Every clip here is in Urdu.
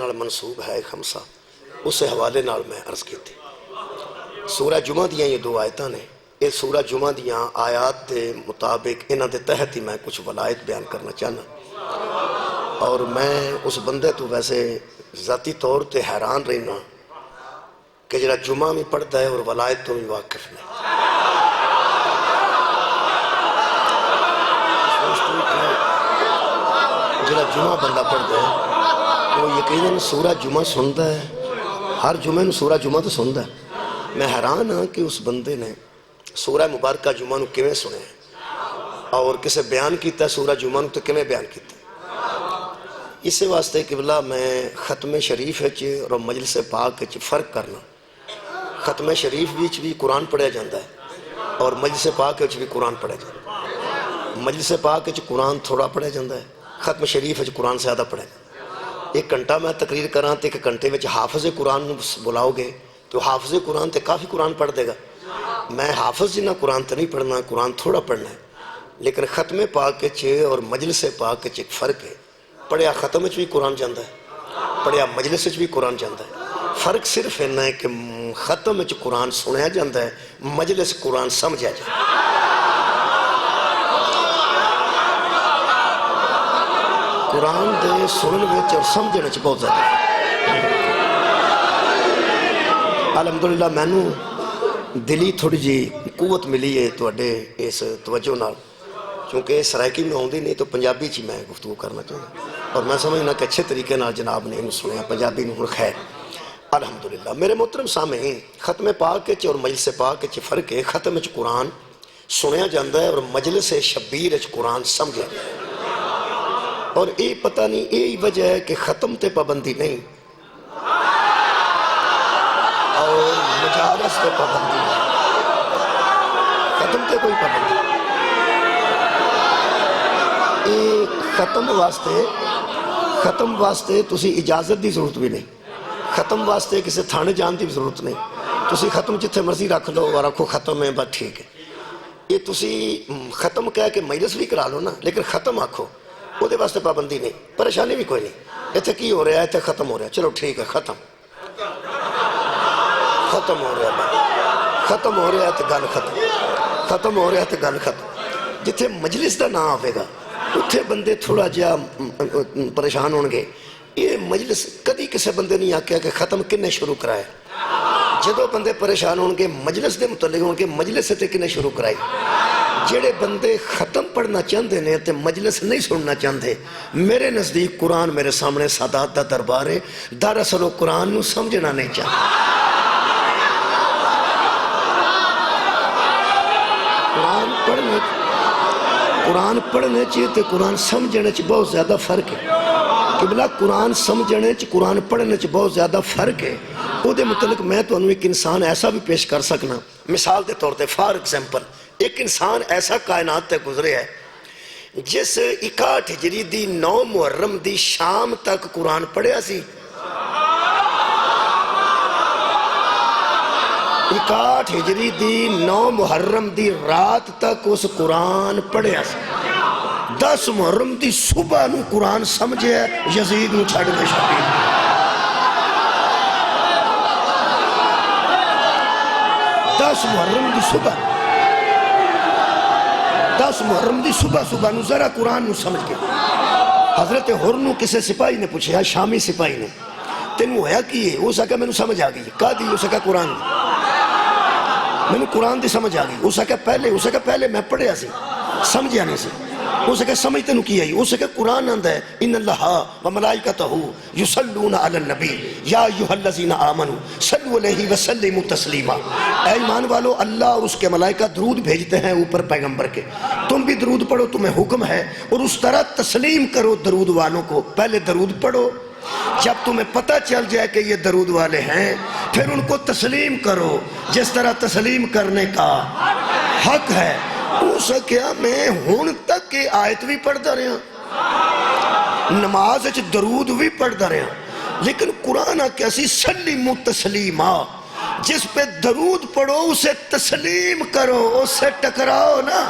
نال منصوب ہے خمسہ، اس حوالے نال میں عرض کی تھی۔ سورہ جمعہ دیاں یہ دو آیتاں نے، یہ سورہ جمعہ دیاں آیات دے مطابق انہاں دے تحت ہی میں کچھ ولایت بیان کرنا چاہنا، اور میں اس بندے تو ویسے ذاتی طور تے حیران رہنا کہ جڑا جمعہ بھی پڑھتا ہے اور ولایت تو بھی واقف نہیں۔ جڑا جمعہ بندہ پڑھتا ہے وہ یقیناً سورہ جمعہ سنتا ہے، ہر جمعہ نو سورہ جمعہ تو سنتا ہے۔ میں حیران ہاں کہ اس بندے نے سورہ مبارکہ جمعہ نو کیویں سنے اور کسے بیان کیتا ہے سورہ جمعہ نو تو کیویں بیان کیتا ہے۔ اس واسطے قبلہ میں ختم شریف اور مجلس پاک فرق کرنا۔ ختم شریف بھی قرآن پڑھیا جاتا ہے اور مجلس پاک بھی قرآن پڑھیا جاتا ہے۔ مجلس پاک قرآن تھوڑا پڑھیا جاتا ہے، ختم شریف قرآن زیادہ پڑھیا جاتا ہے۔ ایک گھنٹہ میں تقریر کراں تے ایک گھنٹے میں حافظ قرآن بلاؤ گے تو حافظ قرآن تے کافی قرآن پڑھ دے گا۔ میں حافظ جنہ قرآن تے نہیں پڑھنا، قرآن تھوڑا پڑھنا ہے، لیکن ختم پاک اور مجلس پاک ایک فرق ہے۔ پڑھیا ختم بھی قرآن جاندہ ہے، پڑھیا مجلس بھی قرآن جاندہ ہے۔ فرق صرف اتنا ہے کہ ختم قرآن سنیا جاندہ ہے، مجلس قرآن سمجھا جاندہ ہے۔ قرآن دے سنن وچ اور سمجھنے وچ بہت زیادہ ہے۔ الحمدللہ میں نو دلی تھوڑی جی قوت ملی ہے تواڈے اس توجہ نال، چونکہ سرائکی میں ہوندی نہیں تو پنجابی چی میں گفتگو کرنا چاہتا اور میں سمجھنا کہ اچھے طریقے نال جناب نے انہوں سنیا پنجابی نو خیر الحمدللہ۔ میرے محترم سامعین، ختم پاک اور مجلس پاک فرق ہے۔ ختم قرآن سنیا جاندہ ہے اور مجلس شبیر قرآن سمجھا جاندہ ہے، اور یہ پتہ نہیں یہی وجہ ہے کہ ختم تے پابندی نہیں اور مجالس تے پابندی نہیں، ختم تے کوئی پابندی نہیں۔ ختم واسطے تسی اجازت دی ضرورت بھی نہیں، ختم واسطے کسی تھانے جان دی بھی ضرورت نہیں۔ تسی ختم جتھے مرضی رکھ لو اور رکھو ختم ہے، بس ٹھیک ہے۔ یہ تسی ختم کہہ کے مجلس بھی کرا لو نا، لیکن ختم آکھو وہ دے واسطے پابندی نہیں، پریشانی بھی کوئی نہیں۔ ایتھے کی ہو رہا ہے؟ ایتھے ختم ہو رہا ہے، چلو ٹھیک ہے، ختم ہو رہا ہے، ختم ہو رہا ہے تو گل ختم، ختم ہو رہا ہے تو گل ختم۔ جتھے مجلس دا نام آوے گا اتھے بندے تھوڑا جہا پریشان ہون گے۔ یہ مجلس کدی کسے بندے نہیں آکھیا کہ ختم کنے شروع کرائے۔ جدو بندے پریشان ہون گے مجلس دے متعلق ہون گے مجلس تے کنے شروع کرائی۔ جڑے بندے ختم پڑھنا چاہتے ہیں تے مجلس نہیں سننا چاہتے، میرے نزدیک قرآن میرے سامنے سادات دا دربار ہے، دراصل وہ قرآن نو سمجھنا نہیں چاہتے۔ قرآن پڑھنے چاہیے تے قرآن سمجھنے چاہیے بہت زیادہ فرق ہے۔ قبلہ قرآن سمجھنے چاہیے قرآن پڑھنے چاہیے بہت زیادہ فرق ہے۔ وہ دے متعلق میں تو انہوں ایک انسان ایسا بھی پیش کر سکنا، مثال دے طور تے فار ایگزامپل ایک انسان ایسا کائنات تے گزرے ہے جس 61 ہجری دی 9 محرم دی شام تک قرآن پڑھیا سی۔ 61 ہجری دی 9 محرم دی رات تک اس قرآن پڑھیا سی۔ 10 محرم دی صبح نو قرآن سمجھے یزید نو چھڑ دے شبیر۔ 10 محرم دی صبح 10 محرم دی صبح نو ذرا قرآن نو سمجھ کے حضرت ہرنو کسے سپاہی نے پوچھے، شامی سپاہی نے، تینو ہویا کی ہے؟ وہ سکا میں نو سمجھ آگئی۔ کہا دی؟ وہ سکا قرآن دی، میں نو قرآن دی سمجھ آگئی۔ وہ سکا پہلے میں پڑھیا سی، سمجھیا نہیں سی۔ وہ سکا سمجھتے نو کی آئی؟ وہ سکا قرآن آندہ ہے ان اللہ و ملائکتہ یصلون علی النبی یا ایھا الذین آمنوا صلوا علیہ وسلموا تسلیما۔ اے ایمان والو، اللہ اور اس کے ملائکہ درود بھیجتے ہیں اوپر پیغمبر کے، تم بھی درود پڑھو، تمہیں حکم ہے، اور اس طرح تسلیم کرو درود والوں کو۔ پہلے درود پڑھو، جب تمہیں پتہ چل جائے کہ یہ درود والے ہیں پھر ان کو تسلیم کرو جس طرح تسلیم کرنے کا حق ہے۔ اس کیا میں ہون تک کہ آیت بھی پڑھتا رہا، نماز درود بھی پڑھتا رہا، لیکن قرآن کیسی سلیمو تسلیما، جس پہ درود پڑھو اسے تسلیم کرو، اس سے ٹکراؤ نا۔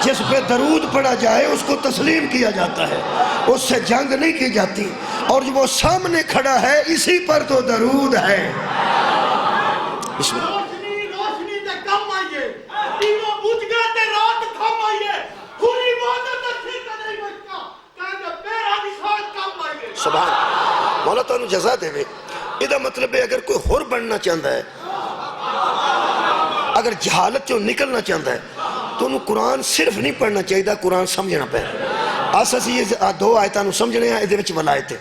جس پہ درود پڑھا جائے اس کو تسلیم کیا جاتا ہے، اس سے جنگ نہیں کی جاتی، اور جو وہ سامنے کھڑا ہے اسی پر تو درود ہے۔ بسم اللہ۔ روشنی تے کم آئیے، دیوہ بجھ گئے تے رات تھم آئیے، پوری عبادت اچھی تے نہیں بچتا، کہتے پیرا دی ساتھ کم آئیے۔ سبحان مولا تعالیٰ جزا دے وے۔ یہ مطلب ہے اگر کوئی ہور بننا چاہتا ہے، اگر جہالت جو نکلنا چاہتا ہے تو انہوں قرآن صرف نہیں پڑھنا چاہیے، قرآن سمجھنا پہ آساسی یہ دو آیتانوں سمجھنے ہیں، ادھے وچ ولایت ہے۔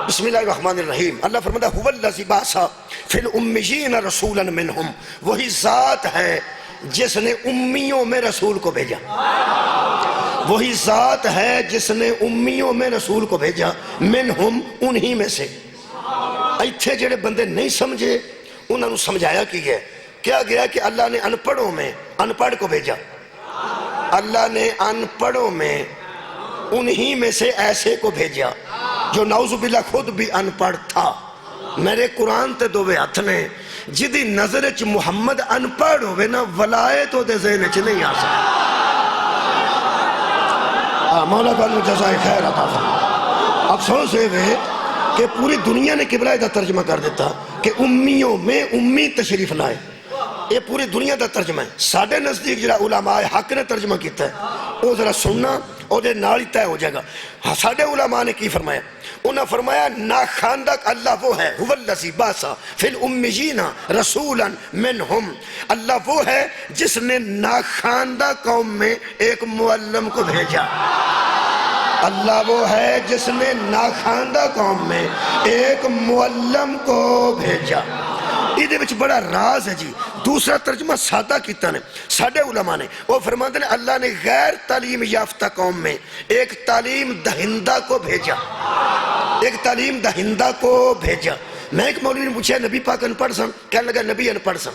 بسم اللہ الرحمن الرحیم۔ اللہ فرماتا ہے هو الذی بعث فی الامیین رسولا منہم، وہی ذات ہے جس نے امیوں میں رسول کو بھیجا، وہی ذات ہے جس نے امیوں میں رسول کو بھیجا، منہم انہی میں سے۔ ایتھے جڑے بندے نہیں سمجھے انہوں نے سمجھایا کی گیا، کیا گیا کہ اللہ نے انپڑھوں میں انپڑھ کو بھیجا، اللہ نے انپڑھوں میں انہی میں سے ایسے کو بھیجا جو نعوذ باللہ خود بھی انپڑھ تھا۔ میرے قرآن تے دوے ہاتھ نے جدی نظر چ محمد انپڑھ ہوئے نا ولایت تو دے ذہن چ نہیں آ سکتا۔ مولا تعالیٰ جزائے خیر عطا فرمائے۔ افسوس ہے کہ پوری دنیا نے قبلہ دا ترجمہ کر دیتا کہ امیوں میں امی تشریف لائے، یہ پوری دنیا دا ترجمہ ہے۔ ساڑھے نزدیک جڑا علماء حق نے ترجمہ کیتا ہے وہ ذرا سننا اور دے نالی طے ہو جائے گا۔ ساڑھے علماء نے کی فرمایا؟ انہاں فرمایا ناخواندہ اللہ وہ ہے، هو الذی بعث فی الامیین رسولا منہم، اللہ وہ ہے جس نے ناخواندہ قوم میں ایک معلم کو بھیجا، اللہ وہ ہے جس نے ناخواندہ قوم میں ایک معلم کو بھیجا۔ یہ وچ بڑا راز ہے جی۔ دوسرا ترجمہ سادہ کیتا نے ساڑھے علماء نے، وہ فرماتے ہیں اللہ نے غیر تعلیم یافتہ قوم میں ایک تعلیم دہندہ کو بھیجا، ایک تعلیم دہندہ کو بھیجا۔ میں ایک مولوی نے پوچھا نبی پاک انپڑھ سن؟ کہنے لگا نبی انپڑھ سن۔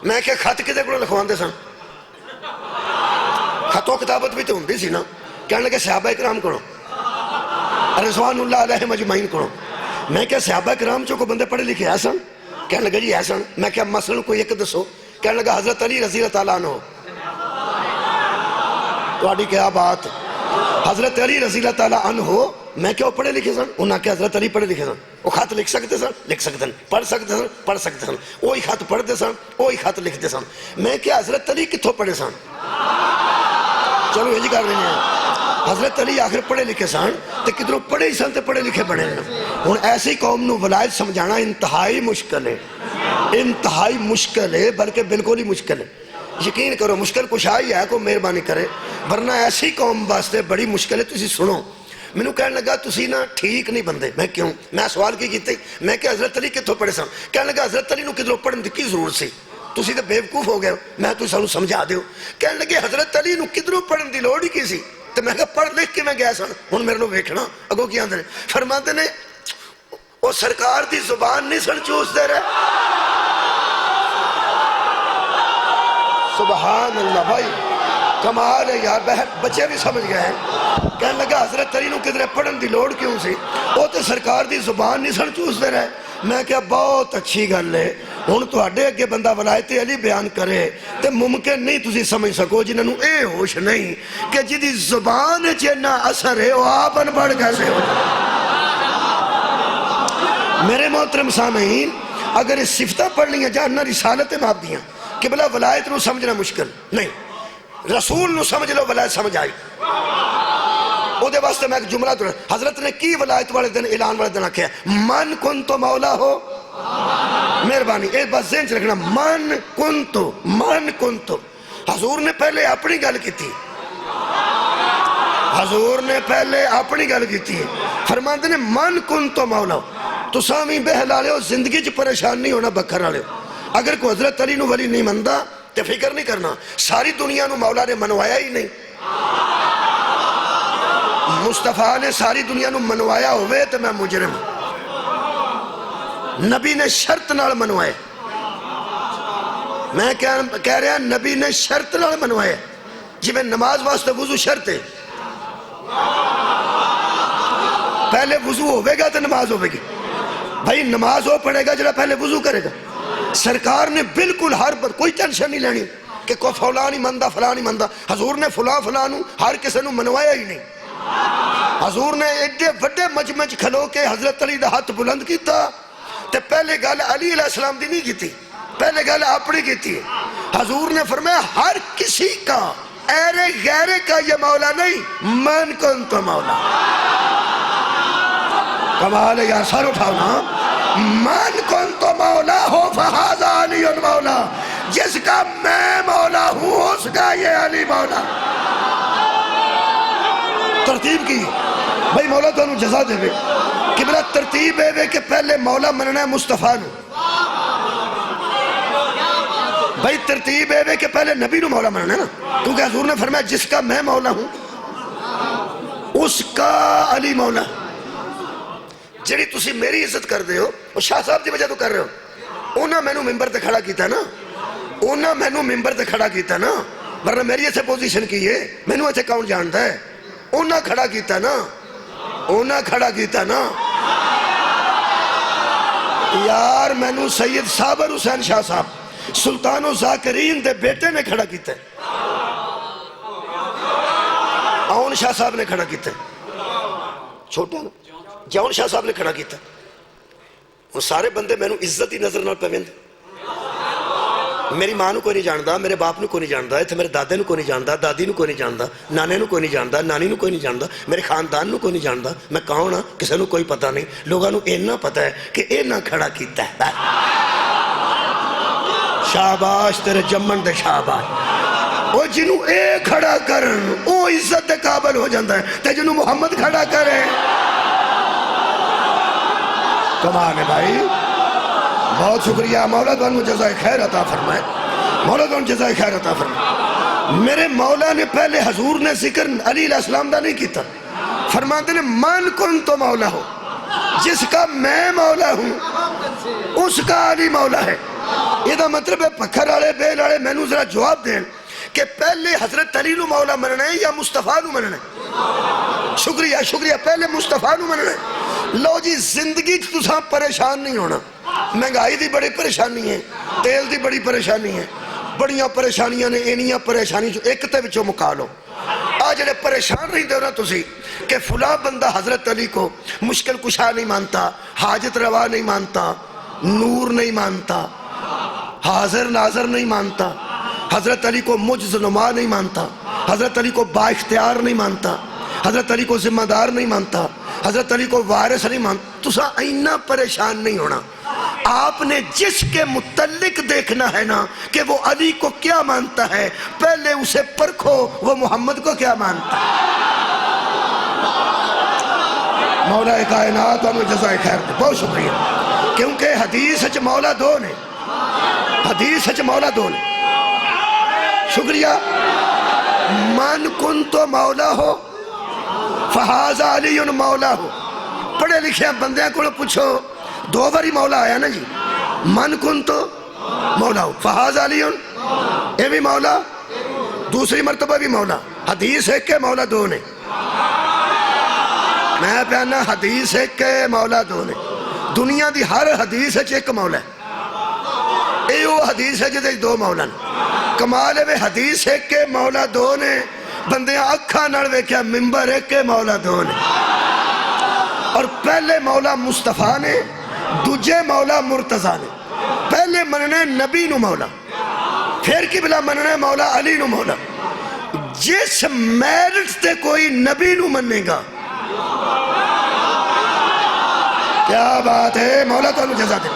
میں کہ خط کدے کو لکھوان دے سن؟ خط و کتابت بھی تو ہوندی سی نا۔ کہنے لگے صحابہ اکرام کرو، رضوان اللہ علیہ مجمعین کرو۔ میں کیا صحابہ کرام چو کو بندے پڑھے لکھے ہیں سن؟ کہنے لگا جی ہے سن۔ میں کیا مثلا کوئی ایک دسو؟ کہنے لگا حضرت علی رضی اللہ تعالیٰ عنہ۔ تو آڈی کیا بات، حضرت علی رضی اللہ تعالیٰ عنہ میں کیا پڑھے لکھے سن؟ انہاں کیا حضرت علی پڑھے لکھے سن؟ وہ خط لکھ سکتے سن؟ لکھ سکتے سن۔ پڑھ سکتے سن؟ پڑھ سکتے سن۔ وہی خط پڑھتے سن، وہی خط لکھتے سن۔ میں کیا حضرت علی کتھوں پڑھے سن؟ چلو یہ جی کر رہے ہیں حضرت علی آخر پڑھے لکھے سن تے کدھروں پڑھے ہی سن تے پڑھے لکھے بنے ہیں۔ ہن ایسی قوم نو ولایت سمجھانا انتہائی مشکل ہے، انتہائی مشکل ہے، بلکہ بالکل ہی مشکل ہے۔ یقین کرو مشکل کشا ہی ہے، کوئی مہربانی کرے، ورنہ ایسی قوم واسطے بڑی مشکل ہے۔ تسی سنو، مینوں کہنے لگا تسی نا ٹھیک نہیں بندے۔ میں کیوں؟ میں سوال کی کیتے میں کہ حضرت علی کتھوں پڑھے سن؟ کہنے لگا حضرت علی نو کدھروں پڑھن دی کی ضرورت سی؟ تسی تے بیوقوف ہو گئے ہو، میں تو سانوں سمجھا دیو۔ کہنے لگے حضرت علی نو کدھروں پڑھن دی لوڑ ہی کی سی؟ تو میں کہا پڑھ لکھ کے میں گیا سن، ہن میرے نو ویکھنا اگوں کی آندے نے۔ فرماتے نے وہ سرکار دی زبان نہیں سن چوس دے رہے۔ سبحان اللہ بھائی کمال ہے یار، بچے بھی سمجھ گئے ہیں۔ کہنے لگا حضرت علی نو کدھرے پڑھن دی لوڑ کیوں سی؟ وہ تو سرکار دی زبان نہیں سن چوس دے رہے۔ میں کہا بہت اچھی گل ہے، ہن تواڈے اگے بندہ ولایت علی بیان کرے تے ممکن نہیں تسی سمجھ سکو جنہاں نو اے ہوش نہیں کہ جدی زبان وچ اتنا اثر ہے وہ آپ انپڑھ کیسے ہو جائے۔ میرے محترم سامعین، اگر اس صفتہ پڑھ لیاں جاننا رسالت ماب دیاں کہ بلا ولایت نو سمجھنا مشکل نہیں، رسول نو سمجھ لو ولایت سمجھ آئی۔ او دے واسطے میں ایک جملہ دوں، حضرت نے کی ولایت والے دن اعلان والے دن آکھیا من کنتو مولا ہو، مہربانی اے بس ذہن چ رکھنا، من کنتو۔ حضور نے پہلے اپنی گل کی تھی، حضور نے پہلے اپنی گل کی تھی، فرماتے نے من کنتو مولا ہو۔ تو سامی بہلا لے ہو، زندگی چ پریشان نہیں ہونا، بکھر والے ہو۔ اگر کوئی حضرت علی نو ولی نہیں مندا تے فکر نہیں کرنا، ساری دنیا نو مولا نے منوایا ہی نہیں۔ مصطفیٰ نے ساری دنیا نو منوایا ہوئے تو میں مجرم ہوں۔ نبی نے شرط نال منوائے، میں کہہ رہا نبی نے شرط نال منوائے، جی میں نماز واسطے وضو شرط ہے، پہلے وضو ہوئے گا تو نماز ہوئے گی۔ بھائی نماز ہو پڑے گا جڑا پہلے وضو کرے گا۔ سرکار نے بالکل ہر پر کوئی ٹینشن نہیں لینی کہ کوئی فلاں نہیں مندا فلاں نہیں مندا. حضور نے فلاں فلاں ہر کسی نو منوایا ہی نہیں. حضور نے ایڈے وڈے مجمع وچ کھلو کے حضرت علی دا ہاتھ بلند کیتا تے پہلے گل علی علیہ السلام دی نہیں کیتی, پہلے گل اپنی کیتی ہے. حضور نے فرمایا ہر کسی کا ایرے غیرے کا یہ مولا نہیں, من کنت مولا. کمال ہے یار, سر اٹھاؤ نا. من کنت مولا ہو فہذا علی مولا, جس کا میں مولا ہوں اس کا یہ علی مولا. ترتیب کی بھائی مولا تو انہوں جزا دے بے کہ بلا ترتیب ہے کہ پہلے مولا مننا ہے مصطفیٰ نو. بھائی ترتیب ہے کہ پہلے نبی نو مولا مننا ہے نا, کیونکہ حضور نے فرمایا جس کا میں مولا ہوں اس کا علی مولا. جڑی تسی میری عزت کر دے ہو وہ شاہ صاحب دی وجہ تو کر رہے ہو. انہاں میں نو ممبر تے کھڑا کیتا نا, انہاں میں نو ممبر تے کھڑا کیتا نا, ورنہ میری ایسے پوزیشن کی ہے میں نو ایسے کون جانتا ہے. انہاں کھڑا کیتا نا, انہاں کھڑا کیتا نا. یار میں نو سید صابر حسین شاہ صاحب سلطان و ذاکرین دے بیٹے نے کھڑا کیتا ہے, آؤن شاہ صاحب نے کھڑا کیتا ہے, چھوٹا نا جاؤن شاہ صاحب نے کھڑا کیتا. وہ سارے بندے میں نو عزت ہی نظر نہ پویں. میری ماں نو کوئی نہیں جاندا, میرے باپ نو کوئی نہیں جاندا, ایتھے میرے دادے نو کوئی نہیں جاندا, دادی نو کوئی نہیں جاندا, نانے نو کوئی نہیں جاندا, نانی نو کوئی نہیں جاندا, میرے خاندان نو کوئی نہیں جاندا. میں کون ہاں کسے نو کوئی پتہ نہیں. لوگاں نو اینا پتہ ہے کہ اینا کھڑا کیتا ہے. شاباش تیرے جمن دے شاباش. وہ جنوں اے کھڑا کرن او عزت دے قابل ہو جاندا ہے, تے جنوں محمد کھڑا کرے کمال ہے بھائی. بہت شکریہ مولا تانوں جزائے خیر عطا فرمائے, مولا تانوں جزائے خیر عطا فرمائے. میرے مولا نے پہلے حضور نے ذکر علی علیہ السلام دا نہیں کیتا, فرماتے نے من کنت مولا ہو, جس کا میں مولا ہوں اس کا علی مولا ہے. یہ دا مطلب ہے پکھر آلے بیل آلے میں نو ذرا جواب دیں کہ پہلے حضرت علی نو مولا مننا ہے یا مصطفیٰ نو مننا ہے. شکریہ شکریہ, پہلے مصطفیٰ نو مننا ہے. لو جی زندگی تساں پریشان نہیں ہونا. مہنگائی دی بڑی پریشانی ہے, تیل دی بڑی پریشانی ہے, بڑیاں پریشانیاں نے, اینیاں پریشانی جو ایک تے وچوں مکا لو. آج جڑے پریشان رہی دے نا تسی کہ فلاں بندہ حضرت علی کو مشکل کشا نہیں مانتا, حاجت روا نہیں مانتا, نور نہیں مانتا, حاضر ناظر نہیں مانتا, حضرت علی کو مجز نما نہیں مانتا, حضرت علی کو با اختیار نہیں مانتا, حضرت علی کو ذمہ دار نہیں مانتا, حضرت علی کو وارث نہیں مانتا. تسا اینا پریشان نہیں ہونا. آپ نے جس کے متعلق دیکھنا ہے نا کہ وہ علی کو کیا مانتا ہے, پہلے اسے پرکھو وہ محمد کو کیا مانتا ہے. مولا کائنات انہوں جزائے خیر دے. بہت شکریہ, کیونکہ حدیث اچھ مولا دو نے, حدیث اچھ مولا دو نے. شکریہ. من کنت مولا ہو فہذا علی مولا ہو. پڑھے لکھے بندیاں کو پوچھو, دو باری مولا آیا نا جی. من کنت مولا ہو فہذا علی, اے بھی مولا, دوسری مرتبہ بھی مولا. حدیث ایک کے مولا دو نے. میں پہنا حدیث ایک کے مولا دو نے. دنیا دی ہر حدیث ایک مولا ہے. اے وہ حدیث ہے جدے دو مولا نے. کمال ہے حدیث ایک کے مولا دو نے, بندیاں اکھا نڑ ویکھیا ممبر ایک کے مولا دو نے. اور پہلے مولا مصطفیٰ نے, دوجے مولا مرتضیٰ نے. پہلے مننے نبی نو مولا, پھر کی بلا مننے مولا علی نو مولا. جس میرٹ تے کوئی نبی نو مننے گا, کیا بات ہے مولا تو جزا دے.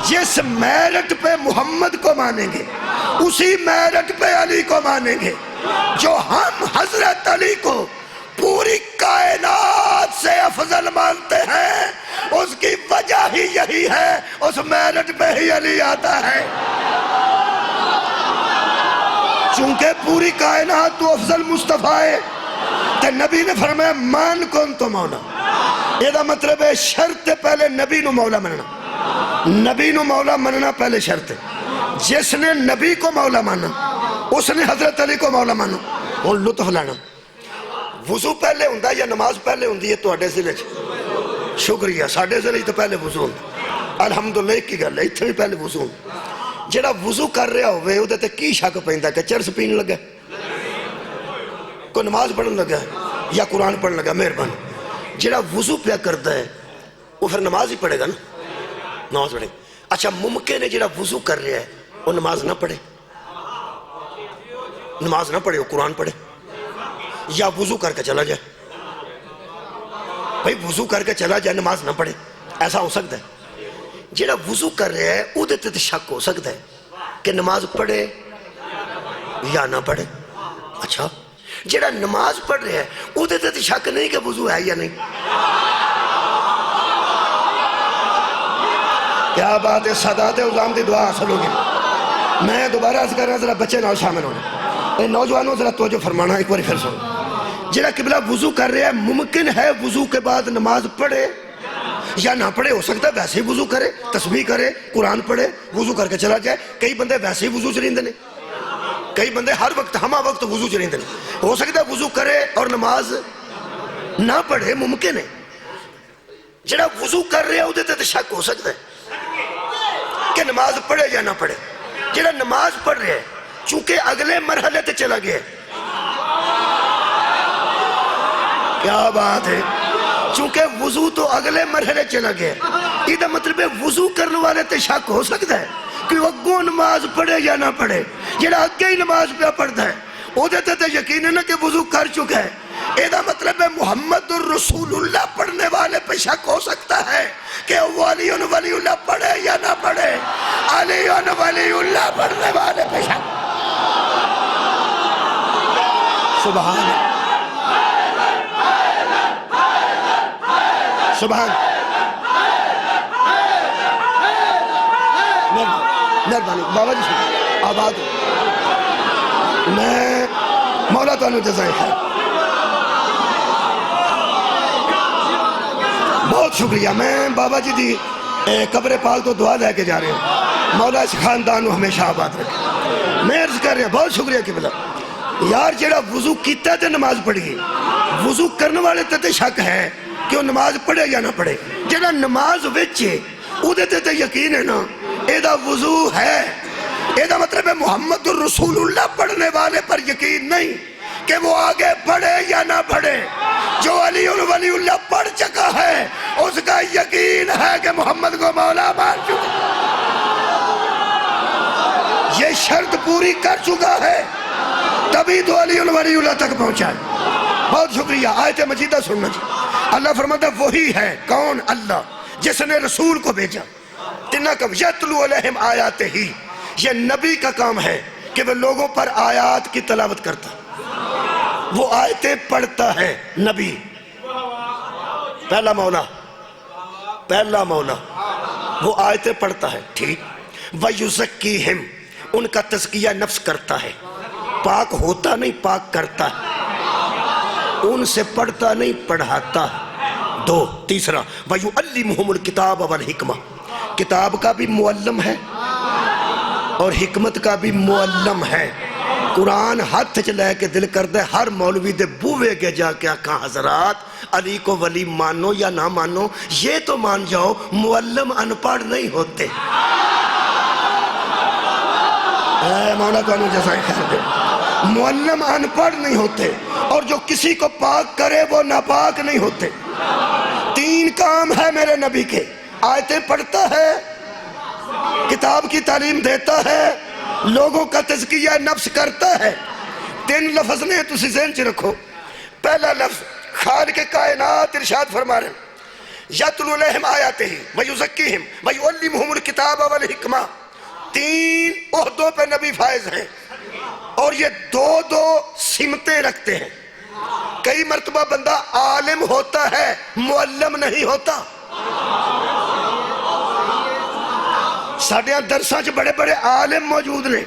جس میرٹ پہ محمد کو مانیں گے اسی میرٹ پہ علی کو مانیں گے. جو ہم حضرت علی کو پوری کائنات سے افضل مانتے ہیں اس کی وجہ ہی یہی ہے, اس میرٹ پہ ہی علی آتا ہے. چونکہ پوری کائنات تو افضل مصطفیٰ ہے, تو نبی نے فرمایا مان کون تو مولا. یہ دا مطلب ہے شرط پہلے نبی نو مولا مننا. نبی نو مولا مننا پہلے شرط ہے. جس نے نبی کو مولا مانا اس نے حضرت علی کو مولا مانا. اور لطف لانا, وضو پہلے ہوندہ یا نماز پہلے ہوندی ہے تو اڈے ضلع. شکریہ, ساڑھے ضلع تو پہلے وضو ہوندہ. الحمدللہ ایک کی گل ہے, اتنے بھی پہلے وضو ہوندہ. جڑا وضو کر رہا ہوئے وہ تے کی شک پیندا کہ چرس پین لگا کوئی نماز پڑھن لگا یا قرآن پڑھن لگا؟ مہربانی جڑا وضو پیا کرتا ہے وہ پھر نماز ہی پڑھے گا نا، نماز پڑھے گا۔ اچھا ممکن ہے جڑا وضو کر رہا ہے وہ نماز نہ پڑھے، نماز نہ پڑھے وہ قرآن پڑھے، یا وضو کر کے چلا جائے؟ بھائی وضو کر کے چلا جائے نماز نہ پڑھے، ایسا ہو سکتا ہے؟ جڑا وضو کر رہا ہے وہ دیتے تو شک ہو سکتا ہے کہ نماز پڑھے یا نہ پڑھے۔ اچھا جڑا نماز پڑھ رہا ہے وہ دیتے تو شک نہیں کہ وضو ہے یا نہیں۔ کیا بات ہے، سادات عظام دی دعا حاصل ہوگی۔ میں دوبارہ عرض کر رہا ہوں ذرا بچے نال شامل ہونے، اے نوجوانوں ذرا توجہ فرمانا، ایک بار پھر سن۔ جڑا قبلہ وضو کر رہا ہے ممکن ہے وضو کے بعد نماز پڑھے یا نہ پڑھے، ہو سکتا ہے ویسے ہی وضو کرے، تسبیح کرے، قرآن پڑھے، وضو کر کے چلا جائے۔ کئی بندے ویسے ہی وضو چریندے نے، کئی بندے ہر وقت ہما وقت وضو چریندے نے، ہو سکتا ہے وضو کرے اور نماز نہ پڑھے، ممکن ہے۔ جڑا وضو کر رہا ہے وہ تے شک ہو سکتا ہے کہ نماز پڑھے یا نہ پڑھے۔ جڑا نماز پڑھ رہا ہے چونکہ اگلے مرحلے تے چلا گیا، کیا بات ہے، چونکہ وضو تو اگلے مرحلے چلا گیا، یہ مطلب ہے وضو کرنے والے تے شک ہو سکتا ہے کہ وہ اگوں نماز پڑھے یا نہ پڑھے۔ جڑا اگے ہی نماز پہ پڑھتا ہے وہ دیتے تے یقین ہے نا کہ وضو کر چکا ہے، یہ مطلب ہے محمد الرسول اللہ پڑھنے والے پہ شک ہو سکتا ہے کہ وہ علی ولی اللہ پڑھے یا نہ پڑھے، علی ولی اللہ پڑھنے والے پہ شک۔ سبحان سبحان، مہربانی بابا جی سبحان، آباد ہو، میں مولا تعالیٰ جزائے خیر، بہت شکریہ۔ میں بابا جی دی قبر پاک تو دعا لے کے جا رہے ہیں، مولا اس خاندان کو ہمیشہ آباد رکھے۔ میں عرض کر رہا ہوں بہت شکریہ قبلہ یار، جڑا وضو کیتا تے نماز پڑھی، وضو کرنے والے تے شک ہے کہ وہ نماز پڑھے یا نہ پڑھے۔ جڑا نماز وچے او دے تے یقین ہے نا ایدہ وضو ہے، ایدہ مطلب ہے محمد الرسول اللہ پڑھنے والے پر یقین نہیں کہ وہ آگے پڑھے یا نہ پڑھے۔ جو علی ولی اللہ پڑھ چکا ہے اس کا یقین ہے کہ محمد کو مولا مان چکا، یہ شرط پوری کر چکا ہے، تبھی تو علی ولی اللہ تک پہنچا ہے۔ بہت شکریہ۔ آیت مجیدہ سننا جی، اللہ فرماتا ہے وہی ہے، کون؟ اللہ جس نے رسول کو بھیجا، تنہ کب یتلو علیہم آیات ہی، یہ نبی کا کام ہے کہ وہ لوگوں پر آیات کی تلاوت کرتا، وہ آیتیں پڑھتا ہے۔ نبی پہلا مولا، پہلا مولا وہ آیتیں پڑھتا ہے، ٹھیک۔ وَيُزَكِّيهِمْ، ان کا تزکیہ نفس کرتا ہے، پاک ہوتا نہیں پاک کرتا ہے، ان سے پڑھتا نہیں پڑھاتا ہے۔ دو، تیسرا وَيُعَلِّمُهُمُ الْكِتَابَ وَالْحِكْمَةِ، کتاب کا بھی معلم ہے اور حکمت کا بھی معلم ہے۔ قرآن ہاتھ چ لے کے دل کر دے ہر مولوی دے بوے کے جا کے آقا حضرات علی کو ولی مانو یا نہ مانو، یہ تو مان جاؤ معلم ان پڑھ نہیں ہوتے۔ اے مولا تو انہوں جزائے خیر دے، معلم ان پڑھ نہیں ہوتے، اور جو کسی کو پاک کرے وہ ناپاک نہیں ہوتے۔ تین کام ہے میرے نبی کے، آیتیں پڑھتا ہے، کتاب کی تعلیم دیتا ہے، لوگوں کا تزکیہ نفس کرتا ہے۔ تین لفظ نے تسی ذہن چ رکھو۔ پہلا لفظ خالق کائنات ارشاد فرما رہے ہیں یتلو علیہم آیاتہ ویزکیہم ویعلمہم الکتاب والحکمہ، تین عہدوں پہ نبی فائز ہیں، اور یہ دو دو سمتیں رکھتے ہیں۔ کئی مرتبہ بندہ عالم ہوتا ہے معلم نہیں ہوتا۔ ساڑھے درساں چ بڑے بڑے عالم موجود نے،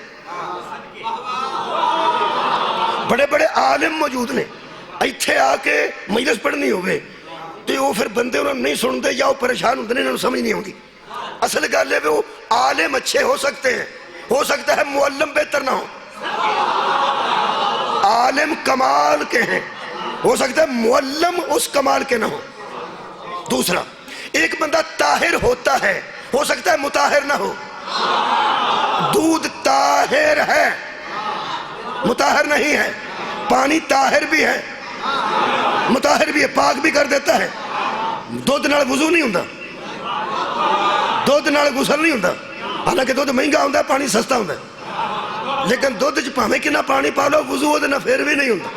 بڑے بڑے عالم موجود نے، ایتھے آ کے مجلس پڑھنی ہوئے تو وہ پھر بندے انہوں نہیں سنتے یا وہ پریشان ہوتے ہیں، انہوں سمجھ نہیں ہوتی۔ اصل گل ہے وہ عالم اچھے ہو سکتے ہیں، ہو سکتا ہے معلم بہتر نہ ہو، عالم کمال کے ہیں، ہو سکتا ہے معلم اس کمال کے نہ ہو۔ دوسرا، ایک بندہ طاہر ہوتا ہے، ہو سکتا ہے مطاہر نہ ہو۔ دودھ طاہر ہے، مطہر نہیں ہے. پانی طاہر بھی ہے، مطہر بھی ہے، پاک بھی کر دیتا ہے. دودھ نال وضو نہیں ہوندا، دودھ نال غسل نہیں ہوندا. حالانکہ دودھ مہنگا ہوندا ہے، پانی سستا ہوندا ہے، لیکن دودھ چ بھاویں کنا پانی پا لو وضو اودے نال پھر بھی نہیں ہوندا.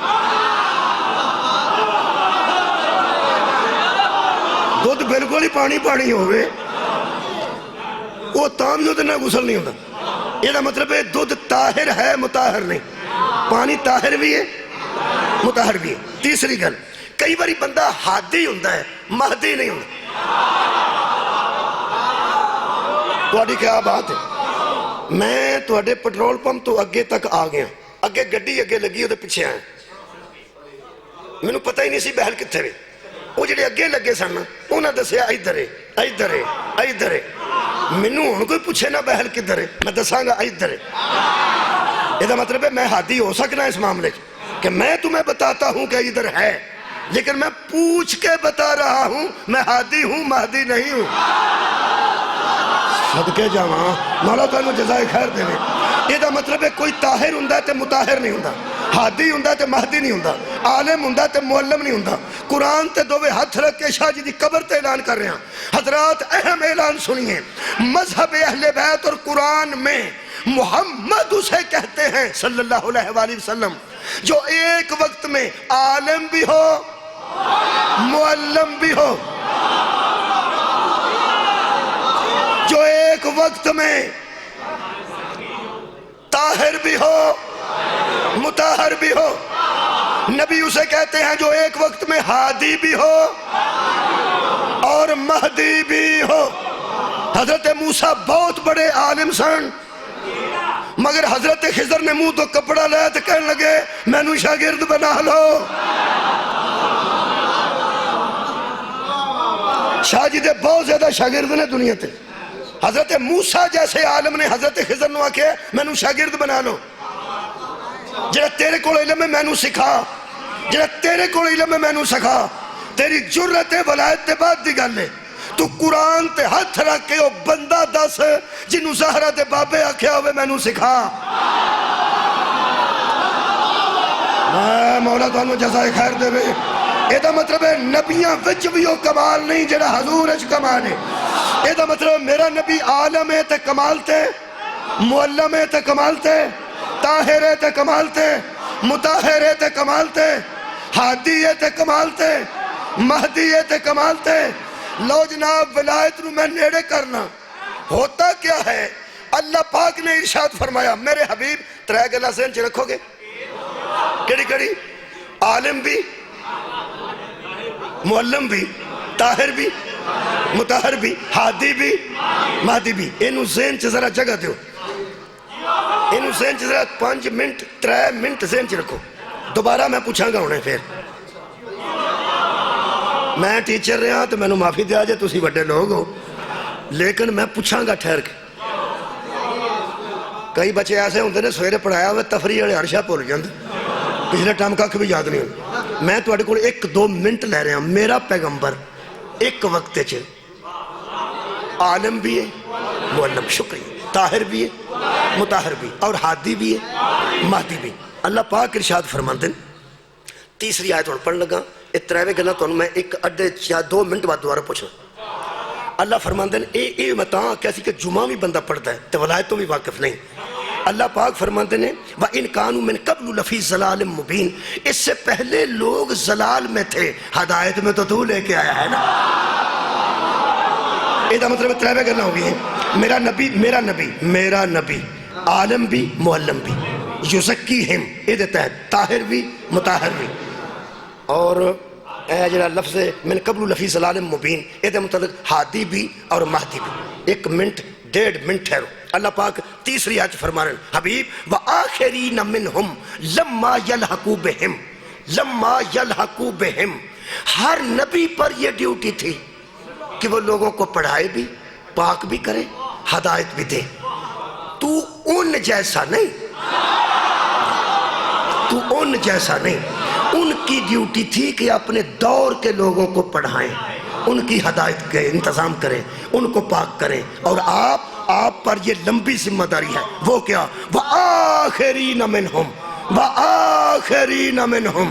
دودھ بالکل ہی پانی پانی ہوئے وہ تاں بھی اودے نال غسل نہیں ہوندا. یہ مطلب ہے دودھ طاہر ہے، مطہر نہیں. پانی طاہر بھی ہے، مطہر بھی ہے. تیسری گل، کئی باری بندہ ہادی ہوندا ہے، مہدی نہیں ہوندا. تہاڈی کیا بات ہے؟ میں تہاڈے پٹرول پمپ تو اگے تک آ گیا، اگے گڈی اگے لگی وہ پیچھے آیا، مینوں پتہ ہی نہیں سی بہل کتنے وے. وہ جڑے اگے لگے سن انہاں دسیا ادھر ہے، ادھر ہے، ادھر ہے. مینوں ہن کوئی پوچھے نہ بہل کدھر ہے، میں دساں گا ادھر ہے. یہ مطلب ہے میں ہادی ہو سکنا اس معاملے کہ میں تمہیں بتاتا ہوں کہ ادھر ہے، لیکن میں پوچھ کے بتا رہا ہوں. میں ہادی ہوں، مہدی نہیں ہوں. صدقے جاواں، مولا تانوں جزائے خیر دے. یہ مطلب ہے کوئی طاہر ہوندا تے مطہر نہیں ہوندا، ہادی ہوندا تے مہدی نہیں ہوندا، عالم ہوندا تے معلم نہیں ہوندا. قرآن تے دوویں ہاتھ رکھ کے شاہ جی دی قبر تے اعلان کر رہے ہیں. حضرات اہم اعلان سنیے، مذہب اہل بیت اور قرآن میں محمد اسے کہتے ہیں صلی اللہ علیہ وآلہ وسلم جو ایک وقت میں عالم بھی ہو، معلم بھی ہو، جو ایک وقت میں طاہر بھی ہو، مطہر بھی ہو. نبی اسے کہتے ہیں جو ایک وقت میں ہادی بھی ہو اور مہدی بھی ہو. حضرت موسیٰ بہت بڑے عالم سن، مگر حضرت خضر نے منہ تو کپڑا لیا تو کہنے لگے مینوں شاگرد بنا لو. شاہ جی دے بہت زیادہ شاگرد نے دنیا تے. حضرت موسیٰ جیسے عالم نے حضرت خضر نو آکھے مینوں شاگرد بنا لو. جڑا تیرے کو علم ہے مینوں سکھا، جڑا تیرے کو علم ہے مینوں سکھا. تیری جرت ولایت تے بعد دی گل ہے. تو قرآن تے ہاتھ رکھ کے وہ بندہ دس جنہوں زہرہ دے بابے آکھیا ہوئے مینوں سکھا. مولا تانوں جزائے خیر دے. یہ مطلب ہے نبیاں وچ بھی وہ کمال نہیں جڑا حضور اچ کمال ہے. یہ مطلب میرا نبی عالم ہے تے کمال تے، معلم ہے تے کمال تے، طاہر ہے تے کمال تے، مطہر ہے تے کمال تے، ہادی ہے تے کمال تے، مہدی ہے تے کمال تے. لو جناب ولایت نو میں نیڑے کرنا ہوتا کیا ہے؟ اللہ پاک نے ارشاد فرمایا میرے حبیب ترے گلاں ذہن چ رکھو گے. کیڑی کیڑی؟ عالم بھی، معلم بھی، طاہر بھی، مطہر بھی، ہادی بھی، مہدی بھی. اینو ذہن چ ذرا جگہ دیو، اینو ذہن چ ذرا 5 منٹ 3 منٹ ذہن چ رکھو. دوبارہ میں پوچھاں گا ہونے پھر. میں ٹیچر رہا تو میں نے معافی دیا جائے تسی بڑے لوگ ہو، لیکن میں پوچھاں گا ٹھہر کے. کئی بچے ایسے ہوندے نے سویرے پڑھایا ہوئے تفریح والے ہر شے بھول جاندے، پچھلے ٹائم ککھ بھی یاد نہیں ہوتا. میں تواڈے کول 1-2 منٹ لے رہا ہوں. میرا پیغمبر ایک وقت چ عالم بھی ہے، معلم، شکریہ، طاہر بھی ہے، مطہر بھی، اور ہادی بھی ہے، مہدی بھی. اللہ پاک ارشاد فرماندے ہیں. تیسری آیت ہن پڑھن لگا. یہ ترے گلاں تانوں میں ایک اڈے یا 2 منٹ بعد دوبارہ پوچھنا. اللہ فرماندے ہیں اے میں تاں آکھیا سی کہ جمعہ بھی بندہ پڑھتا ہے تے ولایت تو بھی واقف نہیں. اللہ پاک فرماندے ہیں وَإِنْ كَانُوا مِنْ قَبْلُ لَفِي ضَلَالٍ مُبِينٍ. اس سے پہلے لوگ ضلال میں تھے، ہدایت میں تو لے کے آیا ہے نا. یہ مطلب ترے گلاں ہو گئی ہیں. میرا نبی میرا نبی میرا نبی عالم بھی، معلم بھی. یزکیہم یہ تحت طاہر بھی، مطہر بھی. اور اے جڑا لفظ من قبل لفی ضلال مبین یہ متعلق ہادی بھی اور مہدی بھی. 1 منٹ 1.5 منٹ ٹھہرو. اللہ پاک تیسری آیت فرما رہے ہیں حبیب وآخرین منہم لما یلحقوا بہم، لما یلحقوا بہم. ہر نبی پر یہ ڈیوٹی تھی کہ وہ لوگوں کو پڑھائے بھی، پاک بھی کرے، ہدایت بھی دے. تو ان جیسا نہیں، تو ان جیسا نہیں. ان کی ڈیوٹی تھی کہ اپنے دور کے لوگوں کو پڑھائیں، ان کی ہدایت کے انتظام کریں، ان کو پاک کریں. اور آپ آپ پر یہ لمبی ذمہ داری ہے. وہ کیا؟ وَآخِرِينَ مِنْهُمْ وَآخِرِينَ مِنْهُمْ.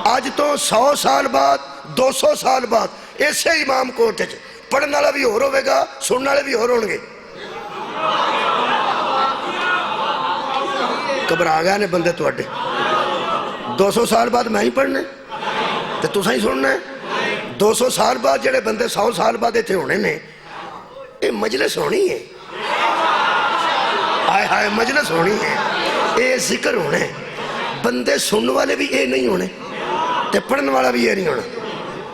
آج تو 100 سال بعد 200 سال بعد ایسے امام کوٹ پڑھنے والا بھی ہو ہوئے گا، سننے والے بھی ہو گے. گھبرا گئے نے بندے تواڈے. 200 سال بعد میں ہی پڑھنے تے تساں ہی سننا ہے. 200 سال بعد جڑے بندے 100 سال بعد اتنے ہونے نے، یہ مجلس ہونی ہے. ہائے ہائے مجلس ہونی ہے، یہ ذکر ہونا ہے. بندے سننے والے بھی یہ نہیں ہونے تے پڑھنے والا بھی یہ نہیں ہونا.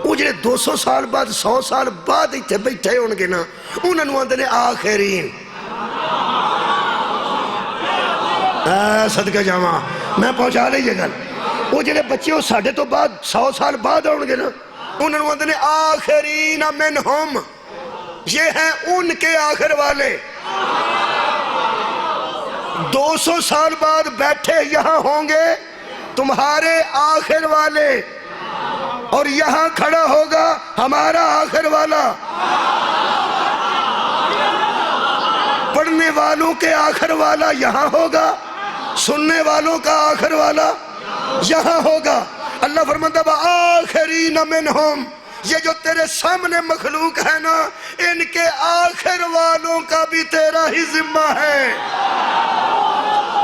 وہ جڑے 200 سال بعد 100 سال بعد اتنے بیٹھے ہون گے نا، انہوں نے آندے نے آخرین. صدقہ جاواں میں پہنچا لئی یہ گل. وہ جڑے بچے وہ ساڈے تو بعد 100 سال بعد ہون گے نا، انہوں نے آندے نے آخرین منہم، یہ ہیں ان کے آخر والے. 200 سال بعد بیٹھے یہاں ہوں گے تمہارے آخر والے، اور یہاں کھڑا ہوگا ہمارا آخر والا. پڑھنے والوں کے آخر والا یہاں ہوگا، سننے والوں کا آخر والا یہاں ہوگا. اللہ فرماتا وآخرین منہم، یہ جو تیرے سامنے مخلوق ہے نا، ان کے آخر والوں کا بھی تیرا ہی ذمہ ہے.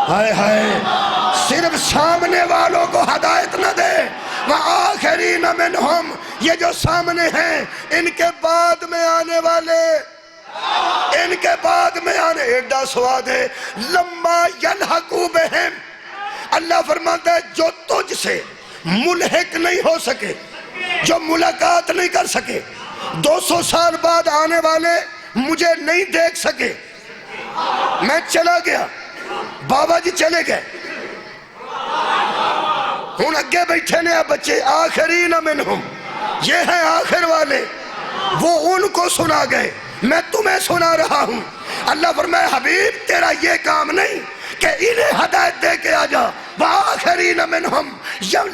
ہائے ہائے، صرف سامنے والوں کو ہدایت نہ دے. وآخرین منہم، یہ جو سامنے ہیں ان کے بعد میں آنے والے، ان کے بعد میں آنے. ایڈا سواد ہے لما یلحقوا بہم. اللہ فرماتا ہے جو تجھ سے ملحق نہیں ہو سکے، جو ملاقات نہیں کر سکے، 200 سال بعد آنے والے مجھے نہیں دیکھ سکے، میں چلا گیا، بابا جی چلے گئے، ہون اگے بیٹھے نے اب بچے آخرین منہم، یہ ہیں آخر والے. وہ ان کو سنا گئے، میں تمہیں سنا رہا ہوں. اللہ فرمائے حبیب تیرا یہ کام نہیں کہ انہیں ہدایت دے کے آ جا. وآخرین منہم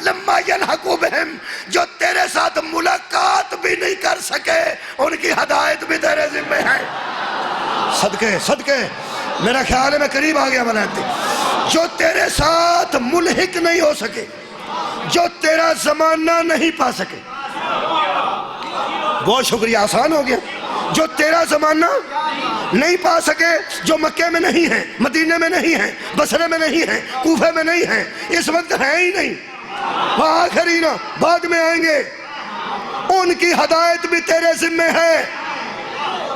لما یلحقوا بہم، جو تیرے ساتھ ملاقات بھی نہیں کر سکے ان کی ہدایت بھی تیرے ذمہ ہے. صدقے صدقے میرا خیال ہے میں قریب آ گیا بناتے. جو تیرے ساتھ ملحق نہیں ہو سکے، جو تیرا زمانہ نہیں پا سکے. بہت شکریہ، آسان ہو گیا. جو تیرا زمانہ نہیں پا سکے، جو مکے میں نہیں ہیں، مدینے میں نہیں ہیں، بصرے میں نہیں ہیں، کوفے میں نہیں ہیں، اس وقت ہیں ہی نہیں، وآخرین بعد میں آئیں گے، ان کی ہدایت بھی تیرے ذمہ ہے.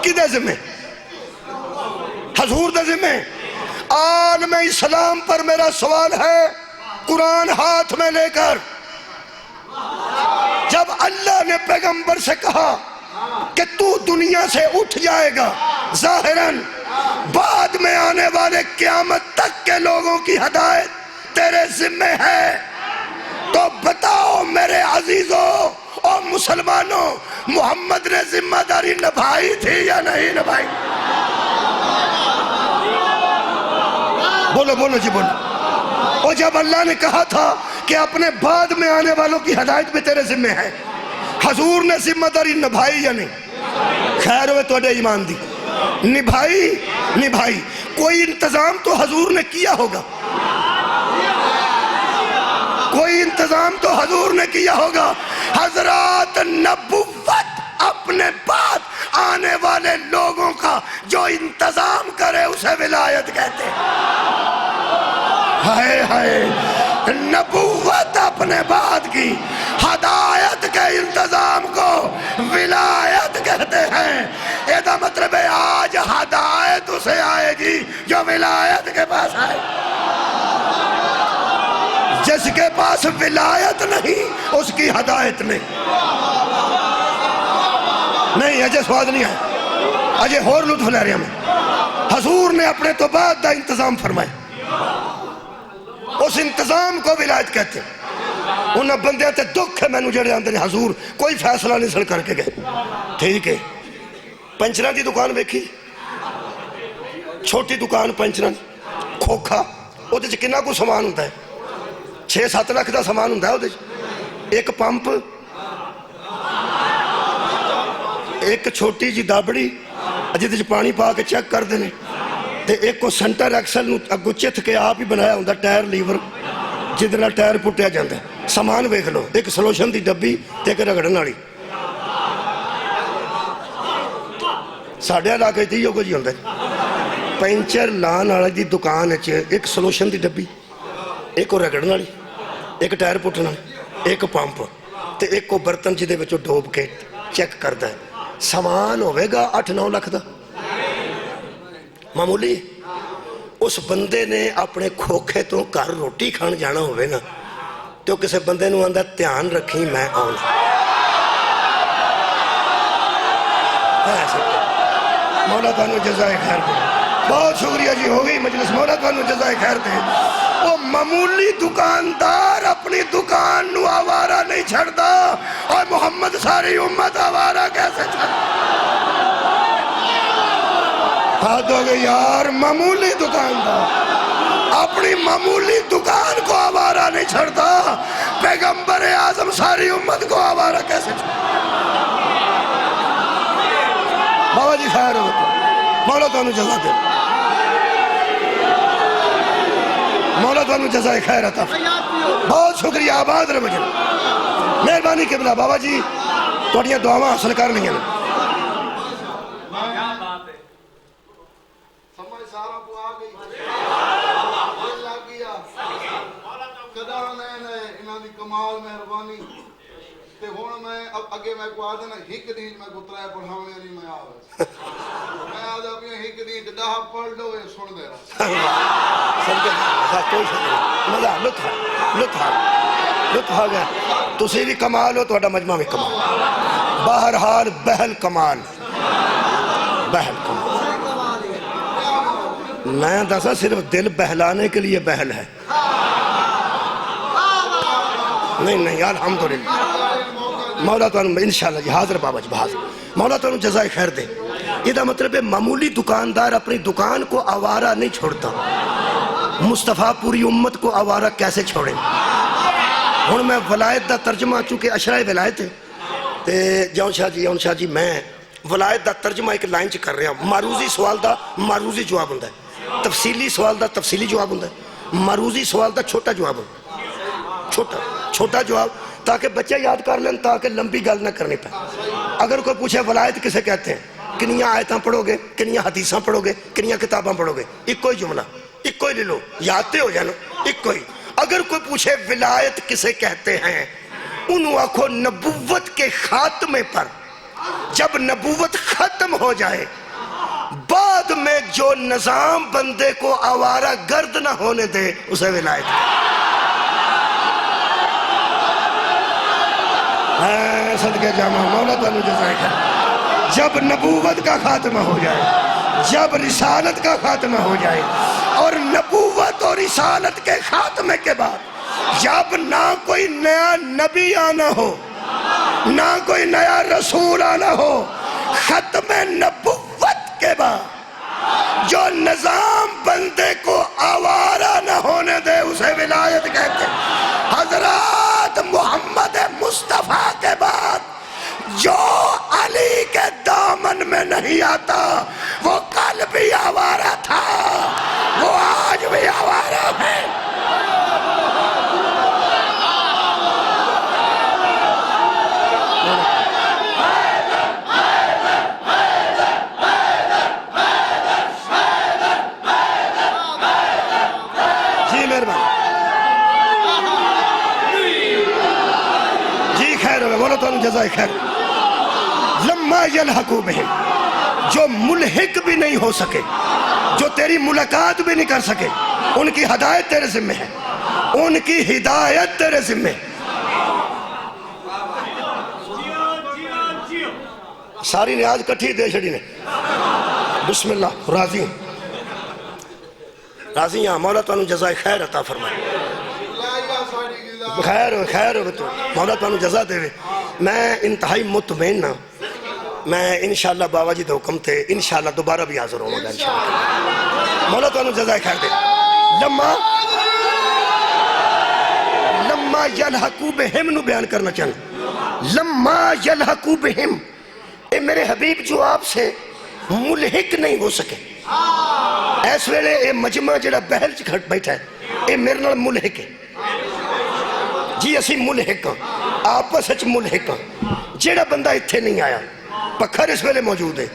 کدے ذمہ؟ حضور دے ذمہ. عالم اسلام پر میرا سوال ہے، قرآن ہاتھ میں لے کر جب اللہ نے پیغمبر سے کہا کہ تو دنیا سے اٹھ جائے گا ظاہراً، بعد میں آنے والے قیامت تک کے لوگوں کی ہدایت تیرے ذمہ ہے، تو بتاؤ میرے عزیزوں اور مسلمانوں، محمد نے ذمہ داری نبھائی تھی یا نہیں نبھائی؟ بولو بولو جی بولو. اور جب اللہ نے کہا تھا کہ اپنے بعد میں آنے والوں کی ہدایت بھی تیرے ذمہ ہے، حضور نے ذمہ داری نبھائی یا نہیں؟ خیر ہوئے توڑے ایمان دی، نبھائی نبھائی. کوئی انتظام تو حضور نے کیا ہوگا، کوئی انتظام تو حضور نے کیا ہوگا. حضرات نبوت اپنے بعد آنے والے لوگوں کا جو انتظام کرے اسے ولایت کہتے ہیں. ہائے ہائے، نبوت اپنے بعد کی ہدایت کے انتظام کو ولایت کہتے ہیں. یہ مطلب ہے آج ہدایت اسے آئے گی جو ولایت کے پاس آئے. جس کے پاس ولایت نہیں اس کی ہدایت نہیں. نہیں اجے سواد نہیں ہے، اجے اور لطف لے رہے ہمیں. حضور نے اپنے تو بعد دا انتظام فرمائے، اس انتظام کو ولایت کہتے ہیں. انہاں بندے تے دکھ ہے مینوں جڑے آندے نے حضور کوئی فیصلہ نہیں سن کر کے گئے. ٹھیک ہے، پنچراں دی دکان ویکھی، چھوٹی دکان پنچراں کھوکھا، او دے کنا کو سامان ہوندا ہے، 6-7 لاکھ دا سامان ہوندا ہے او دے. ایک پمپ، ایک چھوٹی جی دابڑی جہدے پانی پا کے چیک کر دینے، تے ایک کو سینٹر ایکسل نو اگو چتھ کے آپ ہی بنایا ہوندا ٹائر لیور جدے نال ٹائر پٹیا جاندا ہے۔ سامان ویکھ لو، ایک سلوشن دی ڈبی تے ایک رگڑن والی۔ ساڈے علاقے تے ایہو کچھ ہوندا ہے، پنچر لان والی دی دکان وچ ایک سلوشن دی ڈبی، ایک کو رگڑن والی، ایک ٹائر پٹنا، ایک پمپ تے ایک کو برتن جدے وچوں ڈوب کے چیک کردا ہے۔ سامان ہوے گا 8-9 لاکھ دا، معمولی۔ اس بندے نے اپنے کھوکھے تو گھر روٹی کھان جانا ہوئے نا تو کسے بندے نو آندا دھیان رکھی میں آؤں۔ مولا تانوں جزائے خیر دے، بہت شکریہ جی، ہو گئی مجلس، مولا تانوں جزائے خیر دے۔ وہ معمولی دکاندار اپنی دکان نو آوارہ نہیں چھڑدا، اور محمد ساری امت آوارہ کیسے چھڑدا؟ ہاتھ ہو گئے یار، معمولی دکاندار اپنی معمولی دکان کو آوارہ نہیں چھڑتا، پیغمبر اعظم ساری امت کو آوارہ کیسے چھڑتا؟ بابا جی خیر ہوتا، مولا تانوں جزا دے، مولا تانوں جزائے خیر عطا فرمائے۔ بہت شکریہ، آباد رہو جی، مہربانی قبلہ بابا جی تھوڑیاں دعاواں حاصل کر لیں۔ کمال مہربانی تے ہون میں اب اگے میں کو آدھا نا ہک دین میں کو ترائے پڑھاونے نہیں میں آوے میں آدھا اپنے ہک دین دہا پڑھ لو یہ سن دے رہا سمجھے کوئی شکریہ، مزہ لطف آ گیا، تسی بھی کمال ہو، توڑا مجمع بھی کمال، بہرحال بہل کمال، بہل کمال۔ میں دسا صرف دل بہلانے کے لیے بہل ہے، نہیں الحمدللہ۔ مولا تعالیٰ انشاءاللہ جی حاضر بابا جی حاضر، مولا تعالیٰ جزائے خیر دے۔ یہ دا مطلب ہے معمولی دکاندار اپنی دکان کو آوارہ نہیں چھوڑتا، مصطفیٰ پوری امت کو آوارہ کیسے چھوڑیں؟ ہن میں ولایت دا ترجمہ چونکہ اشرائے ولایت ہے تے جون شاہ جی میں ولایت دا ترجمہ ایک لائن چ کر رہا ہوں۔ معروضی سوال دا معروضی جواب ہوندا ہے، تفصیلی سوال دا تفصیلی جواب ہوندا ہے، معروضی سوال دا چھوٹا جواب ہوندا ہے، چھوٹا جواب تاکہ بچے یاد کر لیں، تاکہ لمبی گل نہ کرنی پائے۔ اگر کوئی پوچھے ولایت کسے کہتے ہیں، کنیاں آیتاں پڑھو گے، کنیاں حدیثاں پڑھو گے، کنیاں کتاباں پڑھو گے، ایک کوئی جملہ، ایک کوئی لے لو، یاد ہو جانا، ایک کوئی۔ اگر کوئی پوچھے ولایت کسے کہتے ہیں، انہوں آکھو نبوت کے خاتمے پر جب نبوت ختم ہو جائے، بعد میں جو نظام بندے کو آوارہ گرد نہ ہونے دے اسے ولایت ہے۔ صدقہ جامع مولا تعالیٰ جزائے خیر۔ جب نبوت کا خاتمہ ہو جائے، جب رسالت کا خاتمہ ہو جائے، اور نبوت اور رسالت کے خاتمے کے بعد جب نہ کوئی نیا نبی آنا ہو، نہ کوئی نیا رسول آنا ہو، ختم نبوت کے بعد جو نظام بندے کو آوارہ نہ ہونے دے اسے ولایت کہتے ہیں۔ حضرات محمد مصطفیٰ کے بعد جو علی کے دامن میں نہیں آتا وہ کل بھی آوارہ تھا، وہ آج بھی آوارہ ہے۔ جی مہربانی، جی خیر ہوگا، مولا تعالیٰ جزائے خیر۔ لما یلحقو بہم، جو ملحق بھی نہیں ہو سکے، جو تیری ملاقات بھی نہیں کر سکے، ان کی ہدایت تیرے ذمہ ہے، ان کی ہدایت تیرے ذمہ ہے۔ ساری نیاز کٹھی دے چھڑی نے، بسم اللہ، راضی ہیں، راضی ہیں، مولا تعالیٰ جزائے خیر عطا فرمائے۔ خیر ہو تو مولا تعالیٰ جزا دے۔ میں انتہائی مطمئن ہوں، میں انشاءاللہ بابا جی دے حکم تھے انشاءاللہ دوبارہ بھی حاضر ہوں گا انشاءاللہ۔ مولا تعالیٰ جزائے خیر دے۔ لما یلحقو بہم نو بیان کرنا چاہنا، لما یلحقو بہم، اے میرے حبیب جو آپ سے ملحق نہیں ہو سکے، اس ویلے یہ مجمع جڑا بہل چ کھڑ بیٹھا ہے یہ میرے نال ملحق ہے جی، اسی ملحق ہاں، آپس وچ ملحق ہاں۔ جڑا بندہ اتھے نہیں آیا، پکھر اس ویلے موجود ہے،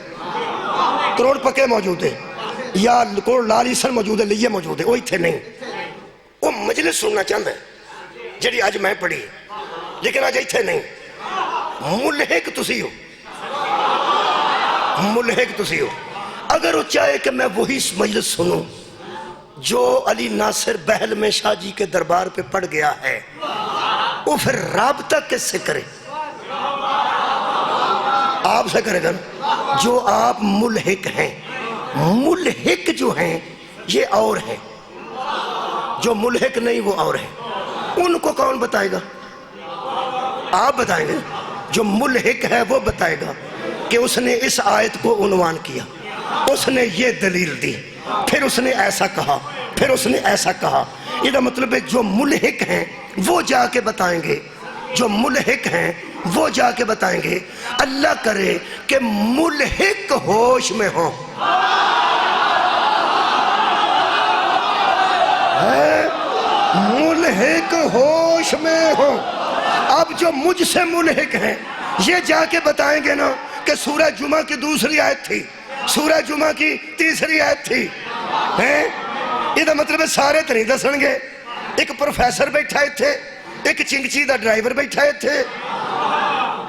کروڑ پکے موجود ہے، یا کروڑ لال عیسن موجود ہے، لیے موجود ہے، وہ اتھے نہیں، وہ مجلس سننا چاہتا ہے جڑی آج میں پڑھی، لیکن آج اتھے نہیں۔ ملحق تسی ہو، ملحق تسی ہو۔ اگر وہ چاہے کہ میں وہی مجلس سنوں جو علی ناصر بہل میں شاہ جی کے دربار پہ پڑ گیا ہے، وہ پھر رابطہ کس سے کرے؟ آپ سے کرے گا نا، جو آپ ملحق ہیں۔ ملحق جو ہیں یہ اور ہیں، جو ملحق نہیں وہ اور ہیں۔ ان کو کون بتائے گا؟ آپ بتائیں گے۔ جو ملحق ہے وہ بتائے گا کہ اس نے اس آیت کو عنوان کیا، اس نے یہ دلیل دی، پھر اس نے ایسا کہا، پھر اس نے ایسا کہا۔ یہ مطلب ہے جو ملحق ہیں وہ جا کے بتائیں گے، جو ملحق ہیں وہ جا کے بتائیں گے۔ اللہ کرے کہ ملحق ہوش میں ہوں، ملحق ہوش میں ہوں۔ اب جو مجھ سے ملحق ہیں یہ جا کے بتائیں گے نا کہ سورہ جمعہ کی دوسری آیت تھی، سورہ جمعہ کی تیسری آیت تھی، یہ مطلب ہے سارے تو نہیں دسن گے۔ ایک پروفیسر بیٹھا ہے تھے، ایک چنگچی دا ڈرائیور بیٹھا ہے تھے،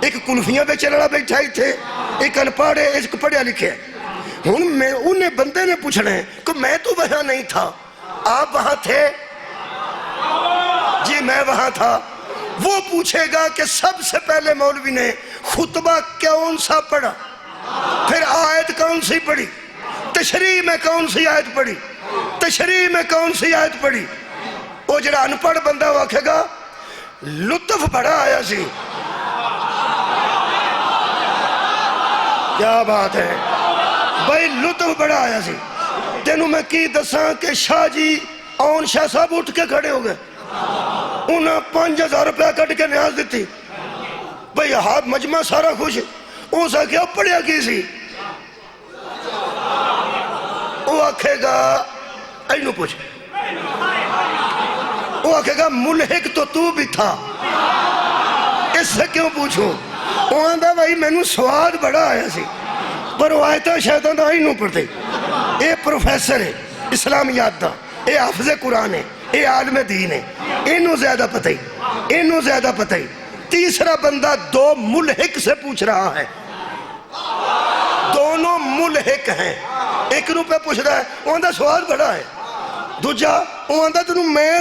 ایک کلفیاں بیچنے والا بیٹھا ہے تھے، ایک انپڑھ ہے، ایک پڑھیا لکھے۔ انہیں بندے نے پوچھنا ہے کہ میں تو وہاں نہیں تھا، آپ وہاں تھے؟ جی میں وہاں تھا۔ وہ پوچھے گا کہ سب سے پہلے مولوی نے خطبہ کون سا پڑھا، پھر آیت کون سی پڑھی، تشریح میں کون سی آیت پڑھی، تشریح میں کون سی آیت پڑھی۔ وہ جڑا انپڑھ بندہ وہ آکھے گا لطف بڑا آیا سی۔ کیا بات ہے بھائی، لطف بڑا آیا سی۔ تینوں میں کی دساں کہ شاہ جی اون شاہ صاحب اٹھ کے کھڑے ہو گئے، انہاں 5000 روپیہ کٹ کے نیاز دیتی۔ بھئی ہاتھ مجمع سارا خوش، وہ سا کیا پڑھیا کی سی؟ وہ آکھے گا اینو پوچھ، وہ آکھے گا ملحق تو بھی تھا، اس سے کیوں پوچھوں؟ وہ آندھا بھائی میں نو سواد بڑا آیا سی، پر وہ آیتہ شیطان دا اینو پڑھتے۔ اے پروفیسر ہے اسلامیات دا، اے حافظ قرآن ہے، اے عالم دین ہے، اینو زیادہ پتہ ہی، اینو زیادہ پتہ ہی۔ تیسرا بندہ دو ملحق سے پوچھ رہا ہے، دونوں ملحق ہیں۔ ایک روپے پوچھ رہا ہے، وہ آندھا سواد بڑا ہے، دوجا وہ آندھا تنوں میں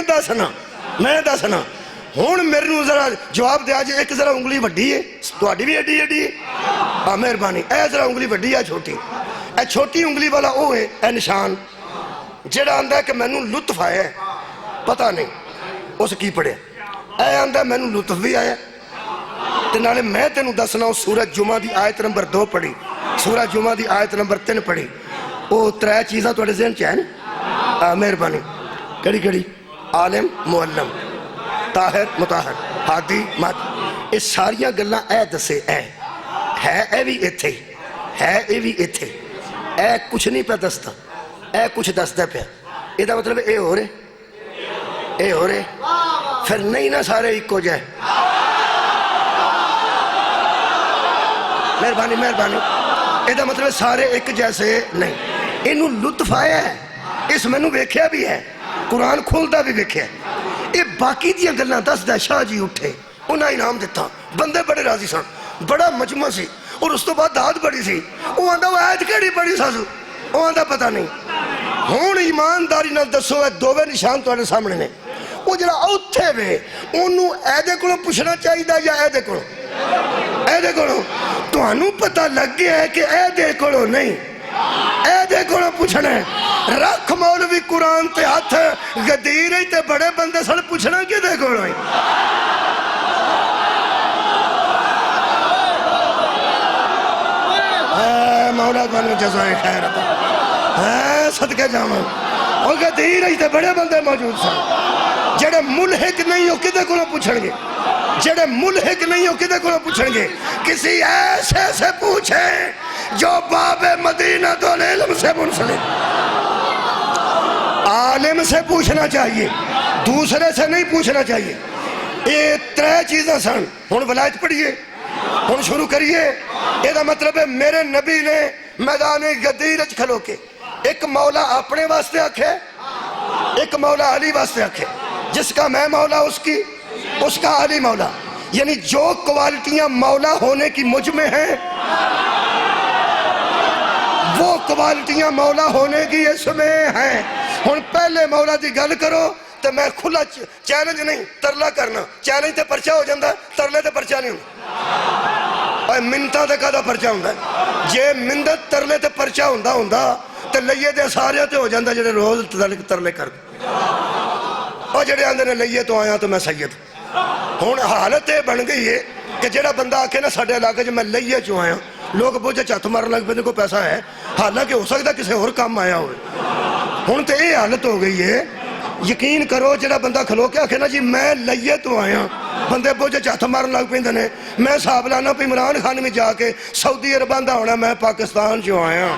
دسنا۔ ہون میرے نو ذرا جواب دیا جی، ایک ذرا انگلی وڈی ہے، تہاڈی بھی ایڈی ایڈی ہے، ہاں مہربانی، اے ذرا انگلی وڈی ہے چھوٹی، اے چھوٹی انگلی والا وہ ہے، اے نشان جڑا آندھا ہے کہ میں نو لطف آیا ہے، پتہ نہیں اس کی پڑھے، اے آندھا میں نو لطف بھی آیا، تے نالے میں تینوں دسنا ہوں سورہ جمعہ دی آیت نمبر 2 پڑھی، سورہ جمعہ دی آیت نمبر 3 پڑھی۔ وہ 3 چیزاں تھوڑے ذہن چاہیں نا، مہربانی کڑی کڑی، عالم معلم، طاہر مطہر، ہادی مہدی، اس ساریاں گلاں اے دسے ہے اے بھی ایتھے ہی، ہے اے بھی ایتھے، اے کچھ نہیں پہ دستا، اے کچھ دستا پہ، یہ دا مطلب اے ہو رہے، پھر نہیں نا سارے ایک کو جائے۔ مہربانی، یہ دا مطلب سارے ایک جیسے نہیں۔ انہوں لطف آیا ہے، اس میں نو ویکھیا بھی ہے، قرآن کھولدا بھی ویکھیا ہے۔ یہ باقی دیاں گلاں دسدا شاہ جی اٹھے، انہاں انعام دیتا، بندے بڑے راضی سن، بڑا مجمع سی، اور اس تو بعد داد بڑی سی۔ وہ آندھا وہ آیت کیڑی پڑھی ساسو، وہ آندھا پتہ نہیں۔ ہون ایمانداری نال دسو، اے دوویں نشان تواڈے سامنے نے۔ وہ جڑا اوتھے وے اونوں اے دے کولوں پوچھنا چاہیدا یا اے دے کولوں؟ اے دے کولوں۔ تانوں پتہ لگ گیا ہے کہ اے دے کولوں نہیں، اے دے کولوں پوچھنا ہے۔ رکھ مولوی قرآن تے ہاتھ گدیر ہی تے بڑے بندے سن پوچھنا کہ دے کولوں ہی۔ مولا تانوں جزائے خیر عطا، صدقے جاواں۔ وہ گدیر ہی تے بڑے بندے موجود سن، جڑے ملحق نہیں ہو کدے کولوں پوچھن گے، جڑے ملحق نہیں ہو کدے کولوں پوچھن گے؟ کسی ایسے سے پوچھیں جو باب مدینہ تو علم سے منسلک۔ عالم سے پوچھنا چاہیے، دوسرے سے نہیں پوچھنا چاہیے. یہ 3 چیزیں سن. ہن ولایت پڑھیے، ہن شروع کریے. یہ مطلب ہے میرے نبی نے میدان غدیر وچ کھلو کے ایک مولا اپنے واسطے آکھے، ایک مولا علی واسطے آکھے. جس کا میں مولا اس کا علی مولا. یعنی جو کوالٹیاں مولا ہونے کی مجھ میں ہیں وہ کوالٹیاں مولا ہونے کی اس میں ہیں. ہن پہلے مولا دی گل کرو تو میں کھلا چیلنج نہیں ترلا کرنا. چیلنج تے پرچہ ہو جاندہ، ترلے تے پرچہ نہیں ہوندہ. منتہ تے کہا پرچہ ہوندہ. جے مندت ترلے تے پرچہ ہوندہ تے لئیے دے سارے تے ہو جاندہ جڑے روز ترلے کر اور جڑے آندے نے لئیے تو آیا تو میں سید. ہون حالت بن گئی ہے کہ جڑا بندہ آکے نا ساڑھے علاقے جو میں لئیے چو آیا لوگ بوجھے چاہت مارن لگ پہ کو پیسہ ہے، حالانکہ ہو سکتا کسی اور کام آیا ہوئے. ہون تے یہ حالت ہو گئی ہے. یقین کرو جڑا بندہ کھلو کے آکے نا جی میں لئیے تو آیا، بندے بوجھے چاہت مارن لگ پہ نے میں صاحب لانا پہ عمران خان میں جا کے سعودی عربان دا ہونا میں پاکستان جو آیا.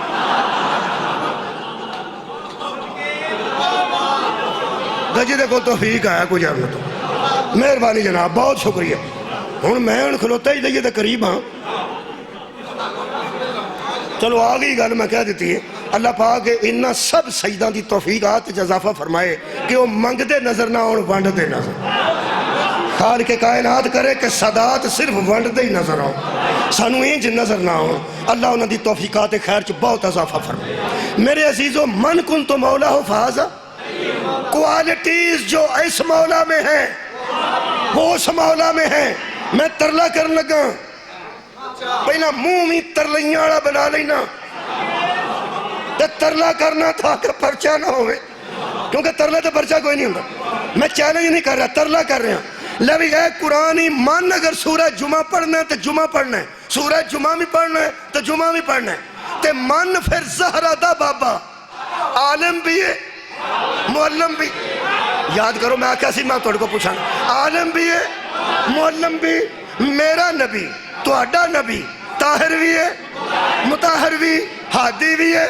جی دیکھو توفیق آیا کوئی جاننا تو مہربانی جناب، بہت شکریہ. ہوں میں کھلوتا ہی لئیے دے قریب ہاں. چلو آگئی گل میں کہہ دیتی ہے. اللہ پاک انہا سب سجدہ دی توفیقات جزافہ فرمائے کہ وہ منگ دے نظر نہ اور ونڈ دے نظر. خالق کائنات کرے کہ صدات صرف ونڈ دے ہی نظر آؤ، سانو انج نظر نہ ہو. اللہ انہا دی توفیقات خیر چ بہت اضافہ فرمائے. میرے عزیزو من کن تو مولا ہو فہذا، کوالٹیز جو اس مولا میں ہیں وہ اس مولا میں ہیں. میں ترلا کرن لگا پہلا منہ میں ترلیاں بنا لینا تے ترلا کرنا تھا کہ پرچہ نہ ہوئے، کیونکہ ترلا تو پرچہ کوئی نہیں ہوتا. میں چیلنج نہیں کر رہا، ترلا کر رہا. لیکن اے قرآنی من اگر سورہ جمعہ پڑھنا ہے تو جمعہ پڑھنا ہے، سورہ جمعہ بھی پڑھنا ہے تو جمعہ بھی پڑھنا ہے. تے من پھر زہرہ دا بابا عالم بھی ہے معلم بھی. یاد کرو میں آکھا سی میں توڑ کو پوچھانا، عالم بھی ہے معلم بھی. میرا نبی تو اڈا نبی طاہر بھی ہے، مطاہر بھی، ہادی بھی ہے،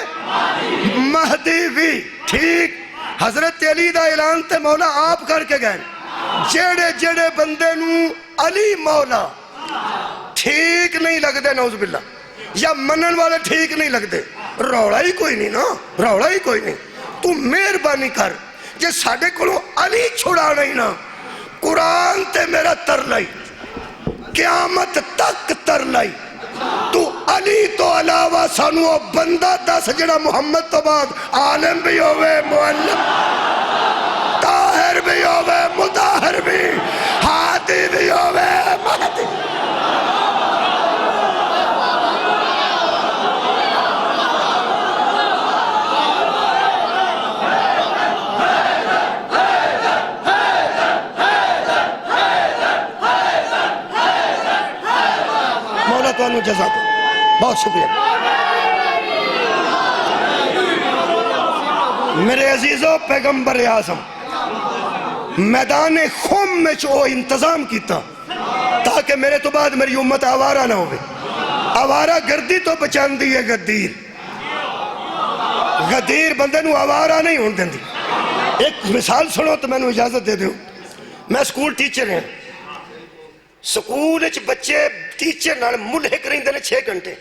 مہدی بھی. ٹھیک حضرت علی دا اعلان تے مولا آپ کر کے گئے. جڑے جڑے بندے نو علی مولا ٹھیک نہیں لگ دے نعوذ باللہ یا منن والے ٹھیک نہیں لگ دے، روڑا ہی کوئی نہیں نا، روڑا ہی کوئی نہیں. تو مہربانی کر جے ساڑھے کلو علی چھڑا نہیں نا، قرآن تے میرا تر لائی قیامت تک تر لائی. تو علی تو علاوہ سانو بندہ دس جڑا محمد تو بعد عالم بھی ہوئے، معلم طاہر بھی ہوئے، مطاہر بھی، ہادی بھی ہوئے، مہدی. جزاک بہت شکریہ. میرے عزیزو پیغمبر اعظم میدان خم میں چو انتظام کیتا تاکہ میرے تو بعد میری امت آوارہ نہ ہوئے. آوارہ گردی تو بچان دی ہے غدیر، غدیر بندے نو آوارہ نہیں ہون دیں دی. ایک مثال سنو تو میں نے اجازت دے دوں. میں سکول ٹیچر ہیں، سکول اچھ بچے ٹیچر نال ملحق رہن دینے 6 گھنٹے.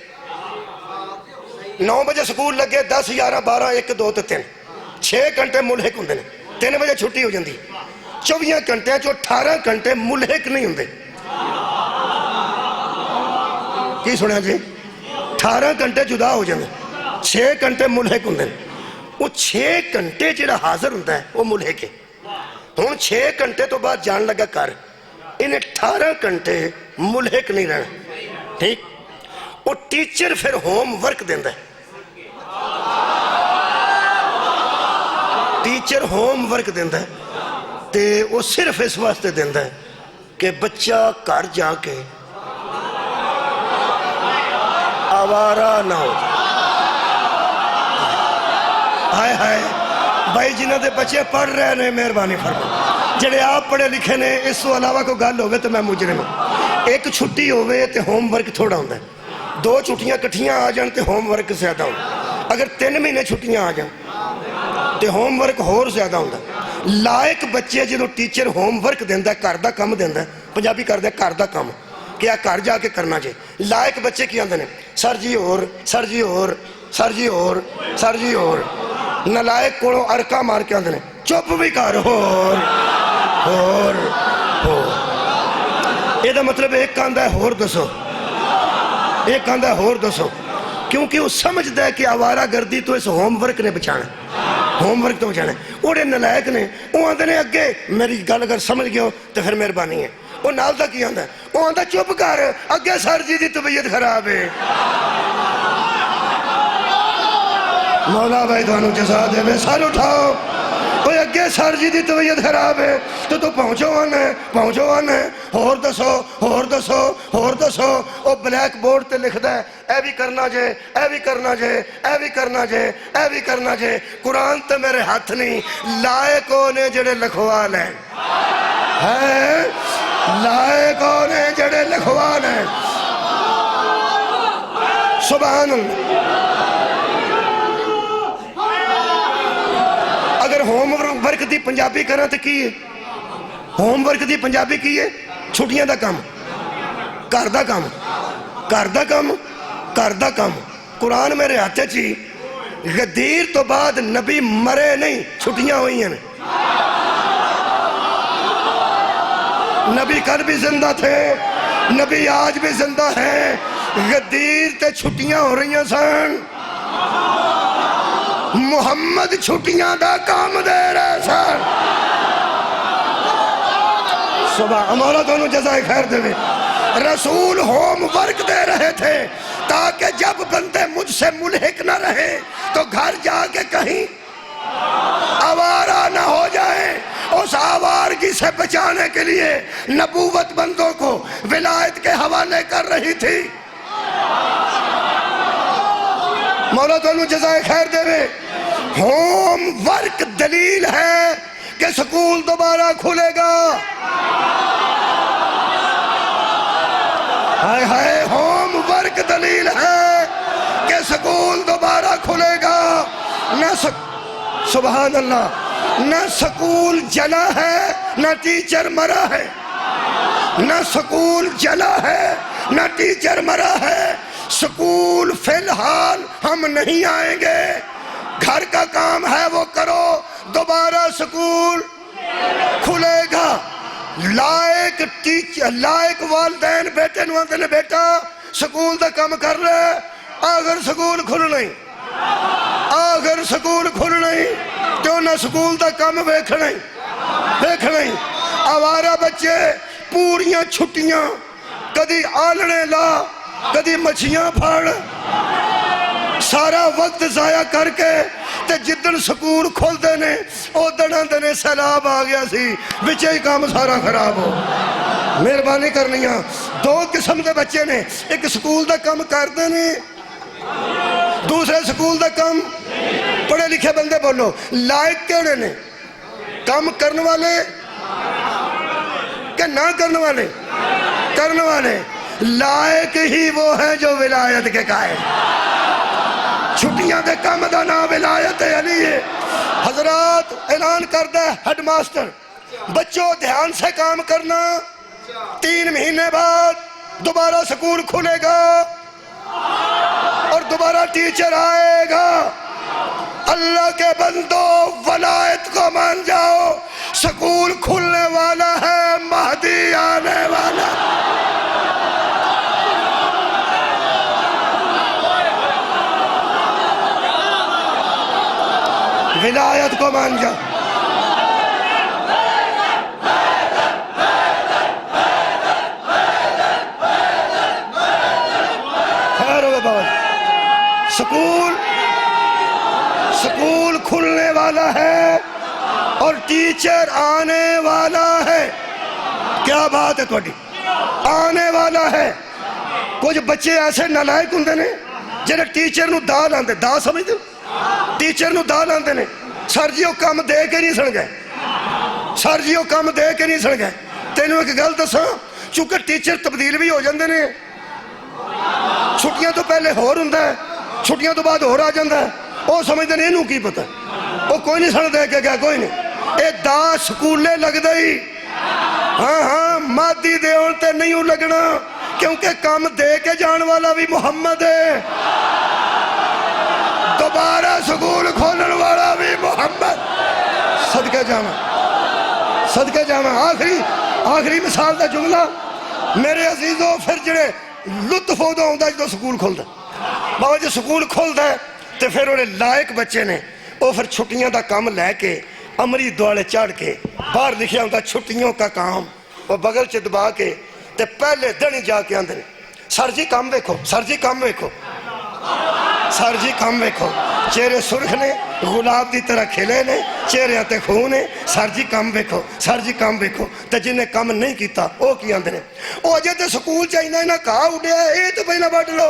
9 بجے سکول لگے 10 11 12 1 2 3 6 گھنٹے ملحق ہوں دینے. 3 بجے چھٹی ہو جاندی. 24 گھنٹے جو 18 گھنٹے ملحق نہیں ہوں دے. کی سنیا جی؟ 18 گھنٹے جدا ہو جاندے، 6 گھنٹے ملحق ہوں دے. وہ 6 گھنٹے جڑا حاضر ہوں ہے وہ ملحق ہے. ہون 6 گھنٹے تو بعد جان لگا کر انہیں 18 گھنٹے ملحق نہیں رہنا. ٹھیک وہ ٹیچر پھر ہوم ورک دیندہ ہے. ٹیچر ہوم ورک دیندہ ہے تے وہ صرف اس واسطے دیندہ ہے کہ بچہ گھر جا کے آوارہ نہ ہو. ہائے ہائے بھائی جنہوں دے بچے پڑھ رہے ہیں مہربانی فرما. جڑے آپ پڑھے لکھے نے اس تو علاوہ کو گل ہوئے تو میں مجرم ہوں. ایک چھٹی ہوئے تے ہوم ورک تھوڑا ہوندہ ہے. 2 چھٹیاں کٹھیاں آ جان تے ہوم ورک زیادہ ہوں. اگر 3 مہینے چھٹیاں آ جان تے ہوم ورک ہور زیادہ ہوندہ. لائق بچے جدوں ٹیچر ہوم ورک دیندا ہے, گھر دا کم دیندا ہے, پنجابی کردے گھر دا کم کہ آ گھر جا کے کرنا چاہیے. لائق بچے کی آندے نے سر جی اور سر جی اور سر جی اور سر جی اور. نلائق کولوں ارکا مار کے آندے نے چپ بھی کر ہور ہور ہور. یہ مطلب ایک آندا ہے ہور دسو, ایک آندا ہے ہور دسو, کیونکہ وہ سمجھدا ہے کہ آوارہ گردی تو اس ہوم ورک نے بچانا, ہوم ورک تو بچانا. اوڑے نلائق نے وہ آندے نے اگے میری گل اگر سمجھ گئے ہو تو پھر مہربانی ہے. وہ نال دا کی آندا ہے, وہ آندا چپ کر اگے سر جی دی طبیعت خراب ہے. مولا بھائی تانوں جزا دے وے, سر اٹھاؤ. اوے اگے سر جی دی طبیعت خراب ہے تو پہنچو آنے ہور دسو ہور دسو ہور دسو. او بلیک بورڈ تے لکھدا ہے اے بھی کرنا جے, اے بھی کرنا جے, اے بھی کرنا جے, اے بھی کرنا جے. قرآن تے میرے ہاتھ نہیں, لائق نے جڑے لکھوا لیں ہے, لائق نے جڑے لکھوا لیں. سبحان اللہ. اگر ہوم ورک دی پنجابی کرنا تو کی ہے؟ ہوم ورک دی پنجابی کی ہے؟ چھٹیاں دا کم, گھر دا کم, گھر دا کم, گھر دا کم. قرآن میرے ہاتھ چی غدیر تو بعد نبی مرے نہیں, چھٹیاں ہوئی ہیں. نبی کل بھی زندہ تھے, نبی آج بھی زندہ ہیں. غدیر تے چھٹیاں ہو رہی ہیں سن, محمد چھٹیاں دا کام دے رہے سن. صبح ہمارا دونوں جزائے خیر دے. رسول ہوم ورک دے رہے تھے تاکہ جب بندے مجھ سے ملحق نہ رہے تو گھر جا کے کہیں آوارہ نہ ہو جائیں. اس آوارگی سے بچانے کے لیے نبوت بندوں کو ولایت کے حوالے کر رہی تھی. مولا دونوں جزائے خیر دے رہے. ہوم ورک دلیل ہے کہ سکول دوبارہ کھلے گا. ہائے ہائے, ہوم ورک دلیل ہے کہ سکول دوبارہ کھلے گا. سبحان اللہ, نہ سکول جلا ہے نہ ٹیچر مرا ہے, نہ سکول جلا ہے نہ ٹیچر مرا ہے. سکول فی الحال ہم نہیں آئیں گے, گھر کا کام ہے وہ کرو, دوبارہ سکول کھلے گا. لائق ٹیچر, لائق والدین بیٹے نو آندے نے بیٹا سکول دا کام کر رہے, اگر سکول کھل نہیں, اگر سکول کھل نہیں تو نہ سکول دا کام ویکھ نہیں. آوارہ بچے پوریاں چھٹیاں کدی آلنے لا کدی مچھیاں پھاڑ, سارا وقت ضائع کر کے تے جدن سکول کھول دینے او دنان دینے سیلاب آ گیا سی, بچے ہی کام سارا خراب ہو. مہربانی کرنیاں, دو قسم دے بچے نے, ایک سکول دا کام کر دینے, دوسرے سکول دا کام. پڑھے لکھے بندے بولو, لائق کیڑے نے, کام کرنے والے کہ نہ کرنے والے؟ کرنے والے. لائق ہی وہ ہے جو ولایت کے قائل. چھٹیاں دے کام دا نام ولایت علی ہے. حضرات اعلان کردہ ہیڈ ماسٹر, بچوں دھیان سے کام کرنا, 3 مہینے بعد دوبارہ سکول کھلے گا اور دوبارہ ٹیچر آئے گا. اللہ کے بندو ولایت کو مان جاؤ, سکول کھلنے والا ہے, مہدی آنے والا. ولایت کو مان جاؤ. خیر ہوگا بابا. سکول کھلنے والا ہے اور ٹیچر آنے والا ہے. کیا بات ہے تھوڑی, آنے والا ہے. کچھ بچے ایسے نالائق ہوندے نے جنہیں ٹیچر نو دا لاندے, دا سمجھ دو, ٹیچر نو دا لاندے نے. سر جی وہ کام دے کے نہیں سن گئے, سر جی وہ کام دے کے نہیں سن گئے. تینوں ایک گل دساں, چونکہ ٹیچر تبدیل بھی ہو جاندے نے, چھٹیاں تو پہلے ہور ہوندا ہے, چھٹیاں تو بعد ہور آ جاندا ہے. وہ سمجھتے ہیں انہوں کی پتہ, وہ کوئی نہیں سن دے کے گیا کوئی نہیں اے دا سکولے لگ دئی ہاں ہاں مادی دے تے نہیں لگنا کیونکہ کام دے کے جان والا بھی محمد ہے دوبارہ سکول کھولن والا بھی محمد صدقہ جانا آخری مثال دا جملہ میرے عزیزوں پھر جڑے لطف ہو دا ہوندہ جو سکول کھول دا بابا جو سکول کھول دا ہے تو پھر انہیں لائق بچے نے وہ پھر چھٹیاں دا کام لے کے امری دوالے چاڑ کے باہر لکھیا ہوندہ چھٹیوں کا کام وہ بغل چ دبا کے تے پہلے دن جا کے آندھے سر جی کام ویکھو سر جی کام ویکھو چہرے سرخ نے غلاب دی طرح کھلے نے چہرے آتے خون نے سر جی کام ویکھو تے جنہیں کام نہیں کیتا وہ کی آندھے وہ اجے تے سکول چاہینا نہ کہا اڑیا اے تو پہلا بڑھ لو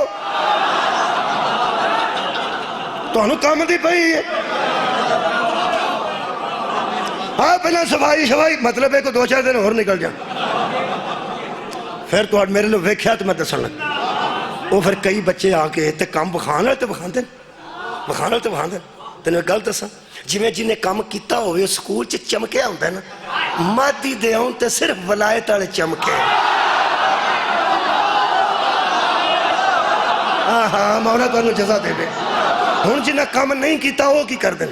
تو انہوں کام دی پہی ہے ہاں پہلا صفائی مطلب ہے کہ 2-4 دن اور نکل جائیں پھر تو میرے لوگ ویکھیا تو میں دسن لگ وہ پھر کئی بچے آ کے تے کام بخان لے تے بخان دیں تینوں گل دساں جنہیں کام کیتا ہوئے سکول چ چمکیا ہوتا ہے نا مادی دے آن تے صرف ولایت والے چمکے ہاں مولا تو انہوں جزا دے دے ہن جنہیں کام نہیں کیتا وہ کی کر دیں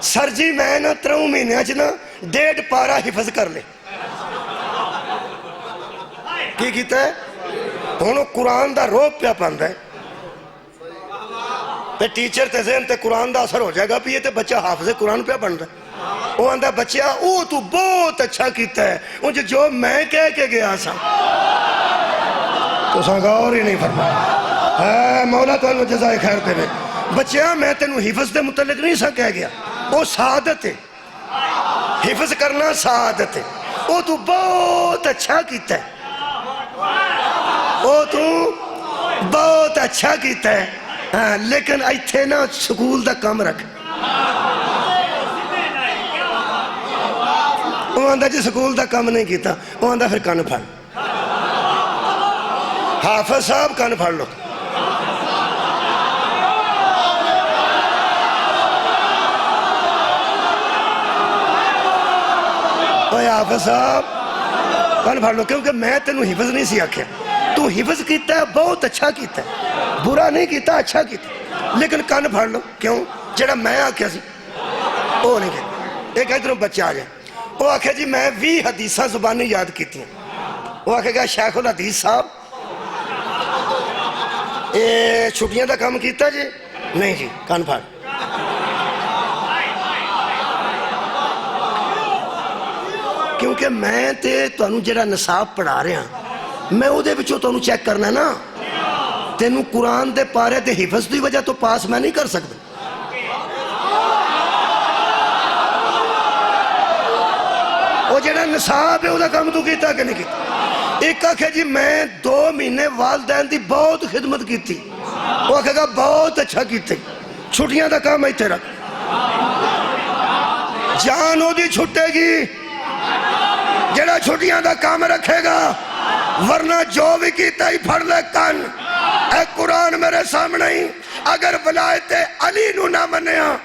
سر جی میں نا 3 مہینے نا 1.5 پارا حفظ کر لے کی کیتا ہے ہن قرآن دا روپ پیا پاندا ہے تے ٹیچر تے ذہن تے قرآن دا اثر ہو جائے گا بھی یہ تے بچہ حافظ قرآن پیا بن رہا ہے وہ آندہ بچہ او تو بہت اچھا کیتا ہے مجھے جو میں کہہ کے گیا سا تو سانگا اور ہی نہیں فرمایا مولا تو اللہ جزائے خیر دے میں بچہ میں تینوں حفظ دے متعلق نہیں سا کہہ گیا وہ سعادت ہے حفظ کرنا سعادت ہے وہ تو بہت اچھا کیتا ہے وہ تو بہت اچھا کیتا ہے لیکن ایتھے نا سکول دا کام رکھ وہ آندہ جی سکول دا کام نہیں کیتا وہ آندہ پھر کان پھڑ حافظ صاحب کان پھڑ لو اوہ حافظ صاحب کان پھڑ لو کیونکہ میں تینوں حفظ نہیں سی آکھیا تو حفظ کیتا ہے بہت اچھا کیتا ہے برا نہیں کیتا اچھا کیتا لیکن کان پھڑ لو کیوں جڑا میں آکھیا سی وہ نہیں کہتا ایک ادھروں بچہ آ جائے وہ آکھے جی میں 20 حدیثہ زبانی یاد کیتی ہیں وہ آکھے گا شیخ الحدیث صاحب چھٹیاں دا کام کیتا جی نہیں جی کان پھڑ کیونکہ میں تے تانوں جڑا نصاب پڑھا رہا میں او دے بچوں تانوں چیک کرنا نا تینوں قرآن دے پارے دے حفظ دی وجہ تو پاس میں نہیں کر سکتا وہ جڑا نصاب ہے او دا کام تو کیتا کہ نہیں کیتا ایک آکھے جی میں 2 مہینے والدین دی بہت خدمت کیتی وہ آکھے گا بہت اچھا کیتے چھٹیاں دا کام ایتھے رکھ جان او دی چھٹے گی جڑا چھٹیاں دا کام رکھے گا ورنہ جو بھی کیتا ہی پھڑ لے کن اے قرآن میرے سامنے ہی اگر ولایت علی نو نہ منیا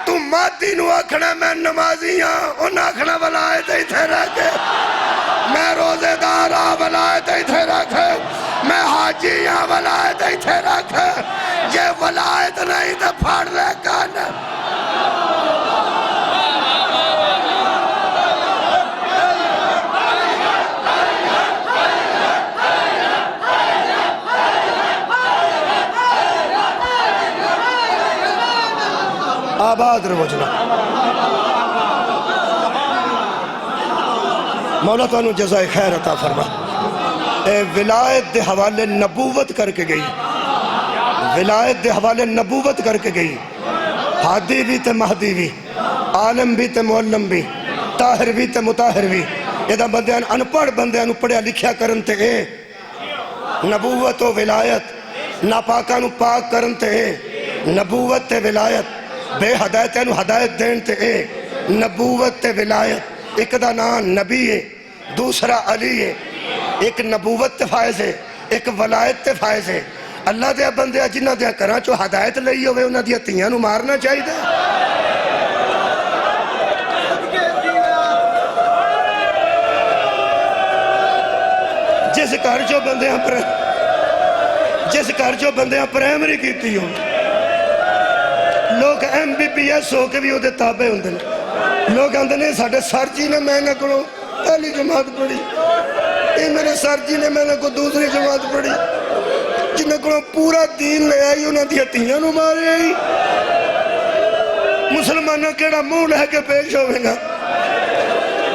تو مادی نو آکھنا میں نمازی ہاں ان آکھنا ولایت ہی تھے رکھے میں روزے دارا ولایت ہی تھے رکھے میں حاجی ہاں ولایت ہی تھے رکھے یہ ولایت نہیں تو پھڑ لے کن آباد رہو جناب مولا تو انہوں جزائے خیر عطا فرما اے ولایت دے حوالے نبوت کر کے گئی ولایت دے حوالے نبوت کر کے گئی حادی بھی تے مہدی بھی عالم بھی تے معلم بھی طاہر بھی تے مطاہر بھی یہ دا بندیان انپڑھ بندیان پڑھیا لکھیا کرن تے اے نبوت و ولایت ناپاکانو پاک کرن تے اے نبوت تے ولایت بے ہدایت ہے ہدایت دین تے اے نبوت تے ولایت ایک دا نام نبی ہے دوسرا علی ہے ایک نبوت تے فائز ہے ایک ولایت تے فائز ہے اللہ دے بندے جنہ دے کراں چو ہدایت لئی ہوئے انہاں دی تیاں نو مارنا چاہیے جس گھر چو بندیاں پرائمری کیتی ہو لوگ MBBS ہو کے بھی وہ تابع ہوندے نے لوگ آندے نے ساڈے سر جی نے میں نہ کو پہلی جماعت پڑھی یہ میرے سر جی نے میں نہ کو دوسری جماعت پڑھی جنہیں کو پورا دین لے آئی انہاں دی ہتھیاں نو مارے آئی مسلمانوں کیڑا منہ لے کے پیش ہوئے گا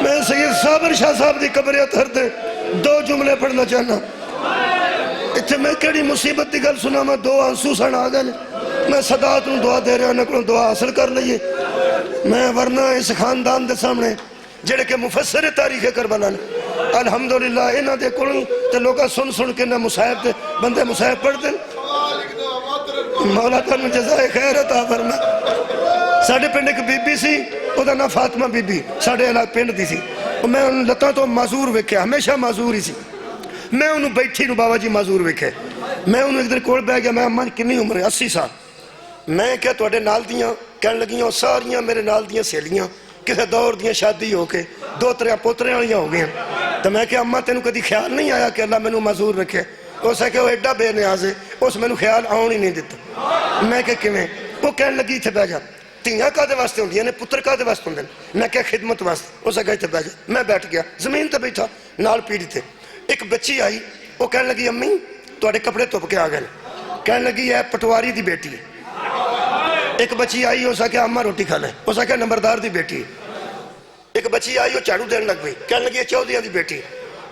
میں سید صابر شاہ صاحب دی قبر اتھر دے 2 جملے پڑھنا چاہنا اتھے میں کیڑی مصیبت دی گل سنا میں 2 آنسو سن آ گئے میں صدات نو دعا دے رہا نکلوں دعا حاصل کر لئیے میں ورنہ اس خاندان دے سامنے جڑے کہ مفسر تاریخ کربلا نے الحمدللہ انہاں دے کولوں تے لوگاں سن کے نہ مصاحب تے بندے مصاحب پڑھ دے مولا تانوں جزائے خیر عطا فرما ساڈے پنڈ ایک بی بی سی او دا نام فاطمہ بی بی ساڈے علاقے پنڈ دی سی میں ان لتاں تو معذور ویکھیا ہمیشہ معذور ہی سی میں انہوں بیٹھی نو بابا جی معذور ویکھے میں انہوں ایک دن کول بیٹھ گیا میں اماں کنی عمر ہے 80 سال میں کیا تواڈے نال دیاں کہن لگیاں ساریاں میرے نال دیاں سہیلیاں کسے دور دیاں شادی ہو کے 2-3 پوترے والیاں ہو گئیں تو میں کہ اماں تینوں کدی خیال نہیں آیا کہ اللہ مینوں معذور رکھے اس ہے کہ وہ ایڈا بے نیاز ہے اس مینوں خیال آن ہی نہیں دیتا میں کہ کیویں وہ کہن لگی اتھے بیٹھ جا تیاں کادے واسطے ہوندیاں نے پتر کادے واسطے ہوندے میں کہ خدمت واسطے اس ہے کہ اتھے بیٹھ جا میں بیٹھ گیا زمین تے بیٹھا نال پیڑھی تے ایک بچی آئی وہ کہن لگی امی تواڈے کپڑے تپ کے آ گئے کہن لگی ہے پٹواری دی بیٹی ایک بچی آئی اس ہے کہ اماں روٹی کھا لے اس ہے کہ نمبردار دی بیٹی ایک بچی آئی وہ جھاڑو دین لگ گئی کہنے لگی ہے چودھریاں دی بیٹی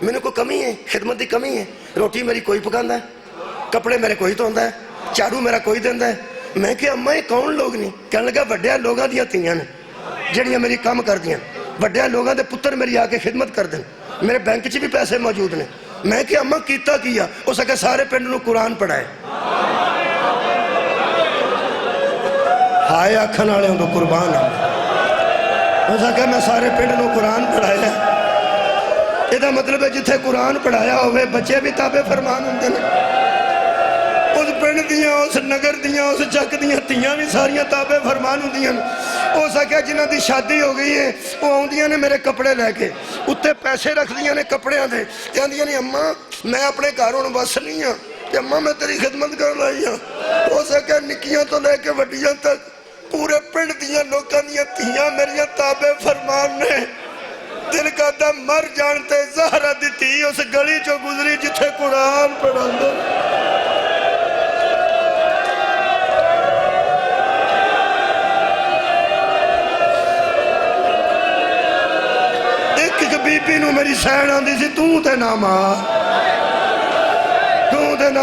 میں کوئی کمی ہے خدمت دی کمی ہے روٹی میری کوئی پکاندا ہے کپڑے میرے کوئی دھوندا ہے جھاڑو میرا کوئی دیندا ہے میں کہ اماں یہ کون لوگ نہیں کہنے لگا وڈیاں لوگاں دیاں تھیاں نے جڑیاں میری کام کردیاں وڈیاں لوگاں دے پتر میری آ کے خدمت کر دیں میرے بینک چ بھی پیسے موجود نے میں کہ اماں کیتا کیا اس کہ سارے پنڈ نو قرآن پڑھائے ہائے آکھن والے ہوں تو قربان اس کہ میں سارے پنڈ نو قرآن پڑھایا یہ مطلب ہے جتھے قرآن پڑھایا ہوئے بچے بھی تابع فرمان ہوندے نے اس پنڈ دیاں اس نگر دیاں اس چک دیاں تیاں بھی ساریاں تابع فرمان ہوندیاں وہ سکیا جنہ دی شادی ہو گئی ہے وہ آؤندیاں نے میرے کپڑے لے کے اتنے پیسے رکھ دیاں نے کپڑے دے کہندیاں نے اماں میں اپنے گھروں بس نہیں ہاں کہ اماں میں تیری خدمت کر لائی ہاں وہ سکیا نکیاں تو لے کے وڈیاں تک پورے پنڈ دیاں لوکاں دیاں تیاں میریاں تابع فرمان نے دل کا دم مر جانتے زہرہ دی تھی اس گلی جو گزری جتھے قرآن پڑھا دو بی بی نو میری سین آن دی سی تے نہ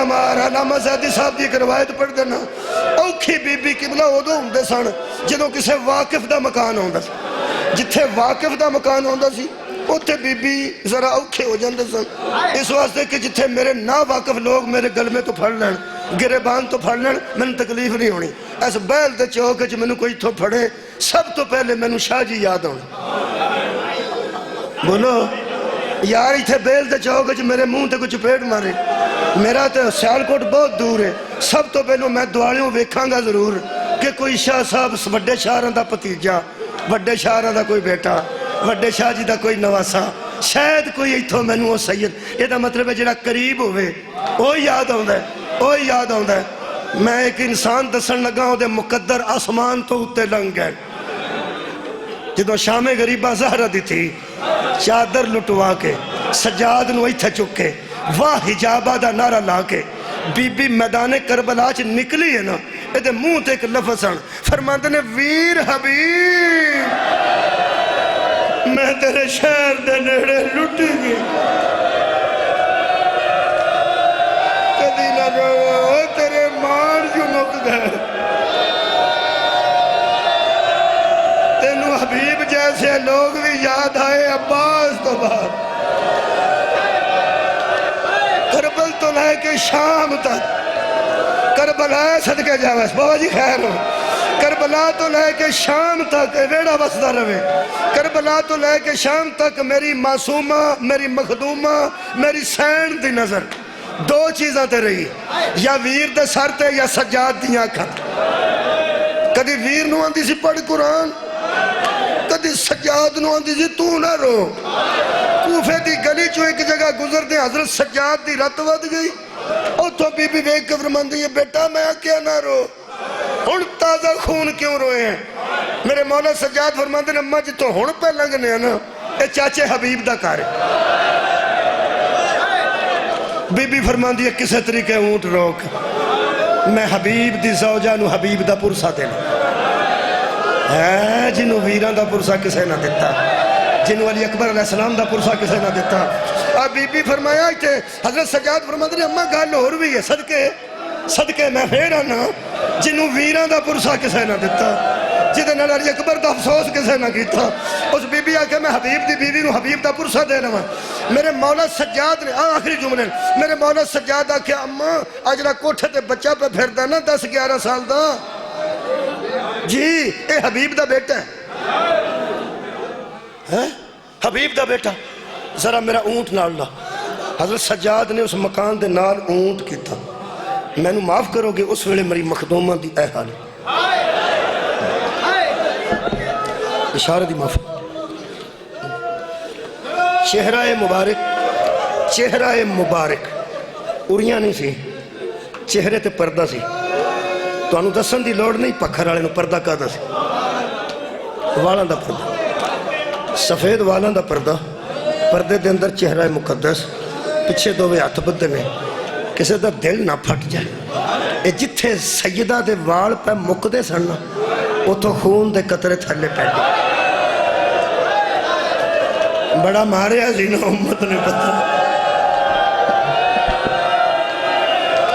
مار علامہ زیدی صاحب دی ایک روایت پڑھ دینا اوکھی بی بی قبلہ ادو ہوندے سن جدوں کسے واقف دا مکان ہوندا سی جتھے واقف دا مکان ہوندا سی اوتھے بی بی ذرا اوکھے ہو جاندے سن اس واسطے کہ جتھے میرے نا واقف لوگ میرے گلمے تو پھڑ لین گریبان تو پھڑ لین میں تکلیف نہیں ہونی اس بیل دے چوک وچ مینوں کوئی تو پھڑے سب تو پہلے مینوں شاہ جی یاد ہونا بولو یار اتھے بیل دے چاہو کہ میرے منہ تے کچھ پیٹ مارے میرا تے سیالکوٹ بہت دور ہے سب تو پہلو میں دعالیوں ویکھاں گا ضرور کہ کوئی شاہ صاحب وڈے شاہراں دا پتیجا وڈے شاہراں دا کوئی بیٹا وڈے شاہ جی دا کوئی نواسا شاید کوئی ایتھوں مینوں او سید یہ دا مطلب ہے جڑا قریب ہوئے او یاد آوندا ہے او یاد آوندا ہے میں ایک انسان دسن لگا ہوں دے مقدر آسمان تو اتے لنگ گئے جدو شام غریبہ زہرہ دی تھی چادر لٹوا کے سجاد نو ایتھے چکے واہ حجابہ دا نعرہ لا کے بی بی میدان کربلا چ نکلی ہے نا یہ منہ تے ایک لفظ سن فرماندے نے ویر حبیب میں تیرے شہر دے نیڑے لٹی گئی کدی نہ رو تیرے مان جو مک گئے تینو حبیب جیسے لوگ بھی یاد آئے عباس تو بعد کربل تو لے کے شام تک کربلا صدقے جاویس بابا جی خیر ہو کربلا تو لے کے شام تک ریڑا بسدہ روے کربلا تو لے کے شام تک میری معصومہ میری مخدومہ میری سین دی نظر دو چیزاں تے رہی یا ویر دے سر تے یا سجاد دیاں کھت کدی ویر نو آندی سی پڑھ قرآن کدی سجاد نو آندی سی تو نہ رو کوفے دی گلی چو ایک جگہ گزر دے حضرت سجاد دی رت ود گئی او تو بی بی ویک کے فرماندی ہے بیٹا میں کیا نہ رو ہن تازہ خون کیوں روئے ہیں میرے مولا سجاد فرماندے نے اماں جتوں ہن پہ لنگنے ہیں نا اے چاچے حبیب دا کار ہے بی بی فرماندی ہے کسے طریقے اونٹ روک میں حبیب دی زوجہ نو حبیب دا پرسا دینا ہے جنہوں ویران دا پرسا کسے نہ دیتا جنہوں علی اکبر علیہ السلام دا پرسا کسے نہ دیتا اب بی بی فرمایا تھے حضرت سجاد فرماتے نے اماں گال ہور بھی ہے صدقے میں پھر آنا جنہوں ویران دا پرسا کسے نہ دیتا جدے نال علی اکبر دا افسوس کسے نہ کیتا اس بی بی آکے میں حبیب دی بیوی نو حبیب دا پرسا دے رہا میرے مولا سجاد نے آخری جملے میرے مولا سجاد آکے اماں اجرا کوٹھے تے بچہ پہ پھر دینا 10-11 سال دا جی اے حبیب دا بیٹا ہے حبیب دا بیٹا ذرا میرا اونٹ نال لا حضرت سجاد نے اس مکان دے نال اونٹ کیتا میں نو معاف کرو گے اس ویلے میری مخدومہ دی اے حال اشارہ دی معاف چہرہ مبارک اریاں نہیں سی چہرے تے پردہ سی تو انہوں دسن دی لوڑ نہیں پکھر آلے نو پردہ کہتا سی والاں دا پردہ سفید والاں دا پردہ پردے دے اندر چہرہ مقدس پچھے دووے ہاتھ بدے میں کسے دا دل نہ پھٹ جائے اے جتھے سیدہ دے وال پہ مقدے سننا وہ تو خون دے قطرے تھلے پہ گئے بڑا مارے عزینہ امت نے پتہ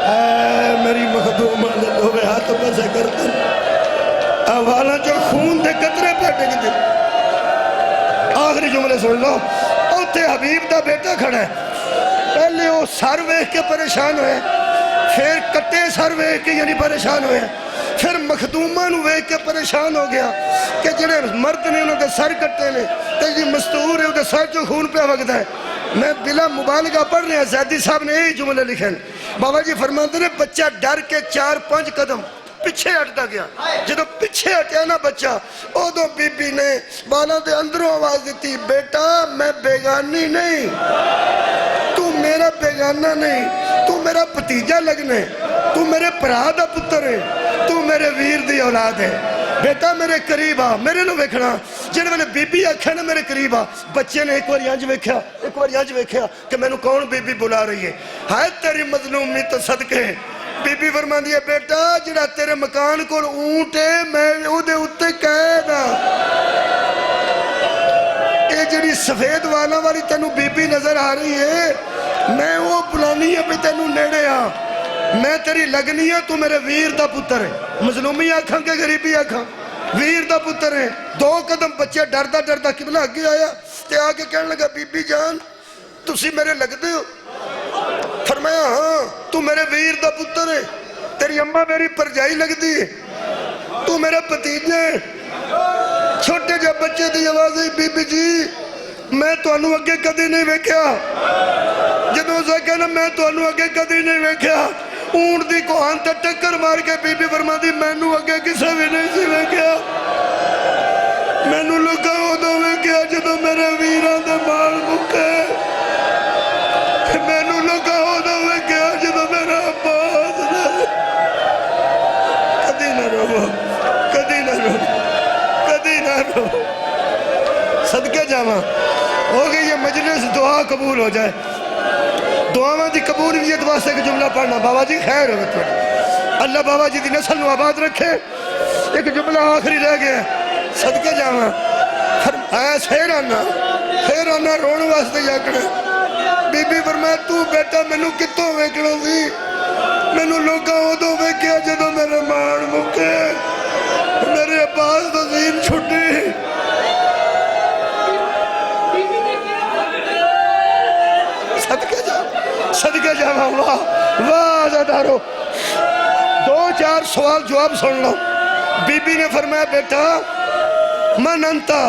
اے میری مخدومہ نے دووے ہاتھ پہ سے کرتا والا جو خون دے قطرے پہ ڈگ دے آخری جملے سن لو اوتے حبیب دا بیٹا کھڑا ہے پہلے وہ سر ویکھ کے پریشان ہوئے پھر کٹے سر ویکھ کے یعنی پریشان ہوئے پھر مخدومہ نو ویکھ کے پریشان ہو گیا کہ جنہیں مرد نے انہوں دے سر کٹے لے تے جی مستور ہے انہوں دے سر جو خون پہ وقت ہے میں بلا مبالغہ پڑھ رہے ہیں زیدی صاحب نے یہی جملے لکھیں بابا جی فرماتے نے بچہ ڈر کے 4-5 قدم پیچھے ہٹتا گیا جدو پیچھے ہٹیا نا بچہ او دو بی بی نے بالا دے اندروں آواز دیتی بیٹا میں بیگانی نہیں تو میرا بیگانہ نہیں تو میرا پتیجہ لگنے تو میرے پرادہ پتر ہے تو میرے ویر دی اولاد ہے بیٹا میرے قریب آ میرے لو ویکھنا جنہوں نے بی بی آکھا نا میرے قریب آ بچے نے ایک بار یانج ویکھیا کہ میں نے کون بی بی بلا رہی ہے ہائے تیری مظلومی تو صدقے بی بی فرمان دیا بیٹا جڑا تیرے مکان کو اونٹ ہے میں او دے اتے قید ہاں اے جڑی سفید والی تینوں بی بی نظر آ رہی ہے میں وہ بلانی ہے بھی تینوں نیڑے ہاں میں تیری لگنی ہے تو میرے ویر دا پتر ہے مظلومی آکھاں کے غریبی آکھاں ویر دا پتر ہے 2 قدم بچے ڈردہ قبلہ آگے آیا تے آگے کہنے لگا بی بی جان تسی میرے لگ دے ہو فرمایا ہاں تو میرے ویر دا پتر ہے تیری اماں میری پرجائی لگ دی ہے تو میرے پتیجے چھوٹے جب بچے دی آواز ہے بی بی جی میں تو انہوں اگے کدی نہیں ویکھیا جدو اسے کہنا میں تو انہوں اگے کدی نہیں ویکھیا اونٹ دی کوہان تے ٹکر مار کے بی بی فرما دی میں نو اگے کسے بھی نہیں سی ویکھیا میں نو لگا ہو دو ویکھیا جدو میرے ویران دے مال مکے میں نو لگا ہو دو ویکھیا جدو میرا عباس نے کدی نہ رو صدقے جاواں ہو گئی یہ مجلس دعا قبول ہو جائے دعاواں دی قبولیت واسطے ایک جملہ پڑھنا بابا جی خیر ہوگا تو اللہ بابا جی دی نسل نو آباد رکھے ایک جملہ آخری رہ گیا صدقے جاواں خیرانہ رون واسطے جاکڑے بی بی فرمایا تو بیٹا میں نو کتوں ویکھنا سی میں نو لوگا ہو دو ویکھیا جدو میرے مان مکے میرے پاس تو زین چھٹی صدقے جاواں واہ زدارو 2-4 سوال جواب سن لو بی بی نے فرمایا بیٹا من انتا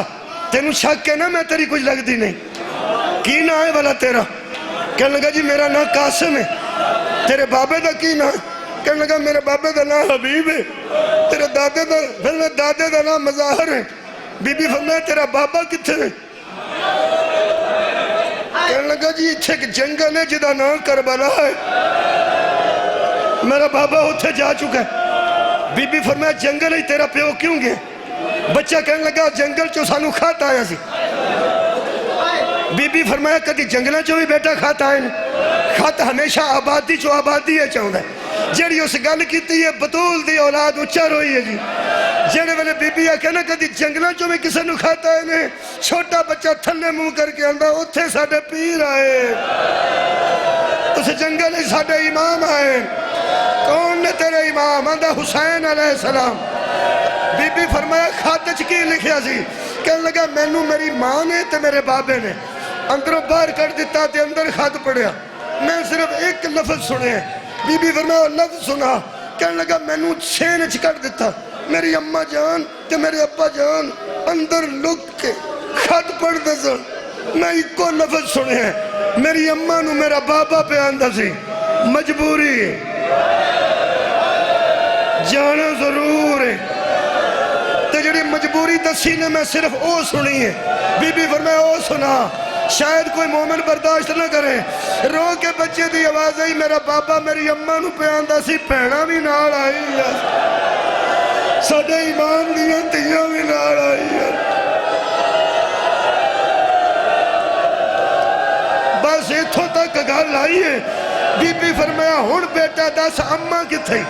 تینوں شک ہے نا میں تیری کچھ لگ دی نہیں کی نہ ہے والا تیرا کہنے لگا جی میرا نام قاسم ہے تیرے بابے دا کی نہ کہنے لگا میرے بابے دا نام حبیب ہے تیرے دادے دا نام مظاہر ہے بی بی فرمایا تیرا بابا کتنے ہے؟ کہنے لگا جی اتھے ایک جنگل ہے جدا نام کربلا ہے، میرا بابا اتھے جا چکا ہے۔ بی بی فرمایا جنگل ہی تیرا پیو کیوں گیا؟ بچہ کہنے لگا جنگل چو سانو کھاتا آیا سی۔ بی بی فرمایا کدی جنگلہ چو بھی بیٹا کھاتا ہے نہیں، کھاتا ہمیشہ آبادی چو آبادی ہے چاہوں ہے۔ جڑی اس گل کیتی ہے بطول دی اولاد اچھا روئی ہے جی، جڑے والے بی بی کہنا کدی جنگلہ چو بھی کسے نو کھاتا ہے نہیں، چھوٹا بچہ تھلے منہ کر کے اندھا اتھے ساڑھے پیر آئے، اس جنگل ہی ساڑھے امام آئے۔ کون نے تیرے امام؟ اندھا حسین علیہ السلام۔ بی بی فرمایا خط چ کی لکھیا سی؟ کہنے لگا مینوں میری ماں نے تے میرے بابے نے اندروں باہر کر دیتا تے اندر خط پڑھیا، میں صرف ایک لفظ سنے ہیں۔ بی بی فرمایا لفظ سنا، کہنے لگا مینوں چھین چ کر دیتا، میری اماں جان تے میرے ابا جان اندر لک کے خط پڑھ دے سن، میں ایک کو لفظ سنے ہیں، میری اماں نو میرا بابا پہ آندہ سی مجبوری جانا ضرور ہے، تے جڑی مجبوری دسی نے میں صرف او سنی ہے۔ بی بی فرمایا او سنا، شاید کوئی مومن برداشت نہ کرے، رو کے بچے دی آواز آئی میرا بابا میری اماں نو پہ آندہ سی پہنا بھی نال آئی ہے، ساڑھے امام دیاں تیاں بھی نال آئی ہے۔ بس اتھوں تک گل آئی ہے۔ بی بی فرمایا ہن بیٹا دس اماں کتھے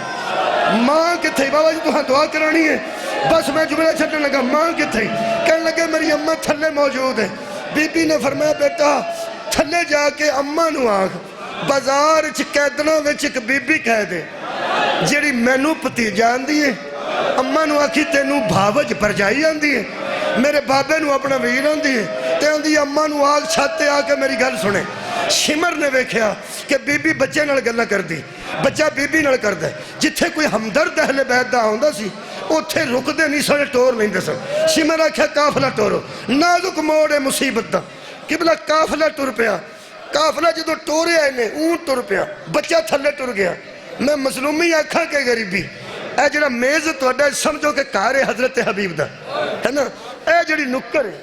ماں کتھے؟ بابا جی تہاں دعا کرانی ہے۔ بس میں جملہ چھٹنے لگا ماں کتھے؟ کہنے لگے میری اماں تھلے موجود ہے۔ بی بی نے فرمایا بیٹا تھلے جا کے اماں نو آکھ بازار قیدنا وچ ایک بی بی کہہ دے جیڑی مینوں پتی جان دی ہے، اماں نو آکھی تینوں بھاوج پرجائی آندی ہے، میرے بابے نو اپنا ویر آندی ہے، تے آندی اماں نو آکھ چھاتے آ کے میری گل سنے۔ شمر نے ویکھیا کہ بی بی بچے نال گلاں کردی، بچہ بی بی نال کردا ہے، جتھے کوئی ہمدرد اہل بیت دا ہوندا سی اتھے رکدے نہیں سن ٹور لیندے سن۔ شمر آکھیا قافلہ ٹورو، نازک موڑ ہے مصیبت دا، قبلہ قافلہ ٹر پیا، قافلہ جدو ٹورے آئے نے اونٹ ٹر پیا، بچہ تھلے ٹر گیا۔ میں مظلومی آکھاں کے غریبی، اے جڑا میز توڑا سمجھو کہ کار حضرت حبیب دا ہے نا، اے جڑی نکر ہے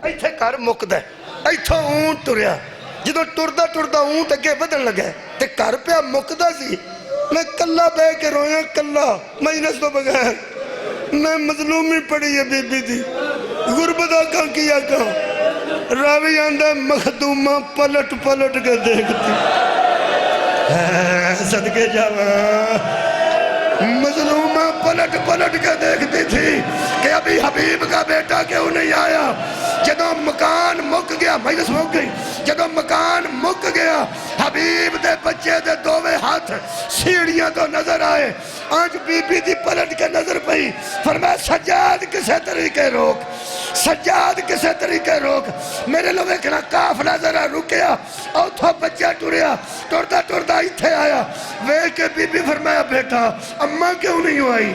ایتھے کار مکد ہے، ایتھو اونٹ ٹریا، جدو ٹردہ ٹردہ اونٹ اگے بدن لگا ہے تے کار پیا مکدہ سی۔ میں کلہ بے کے رویا کلہ مجلس تو بغیر، میں مظلومی پڑی ہے بی بی دی، غربت آکاں کیا کہاں، راوی آندہ مخدومہ پلٹ پلٹ کے دیکھتی صدقے جاواں، مظلومہ پلٹ پلٹ کے دیکھتی تھی کہ ابھی حبیب کا بیٹا کیوں نہیں آیا۔ جدو مکان مک گیا، مجلس مک گئی، جدو مکان مک گیا حبیب دے بچے دے دووے ہاتھ سیڑھیاں تو نظر آئے، آج بی بی دی پلٹ کے نظر پئی، فرمایا سجاد کسے طریقے روک، سجاد کسے طریقے روک، میرے لوگ ایکنا قافلہ ذرا رکیا، اوتھو بچہ ٹریا، ٹردہ ٹردہ ایتھے آیا، کے بی بی فرمایا بیٹا اماں کیوں نہیں آئی؟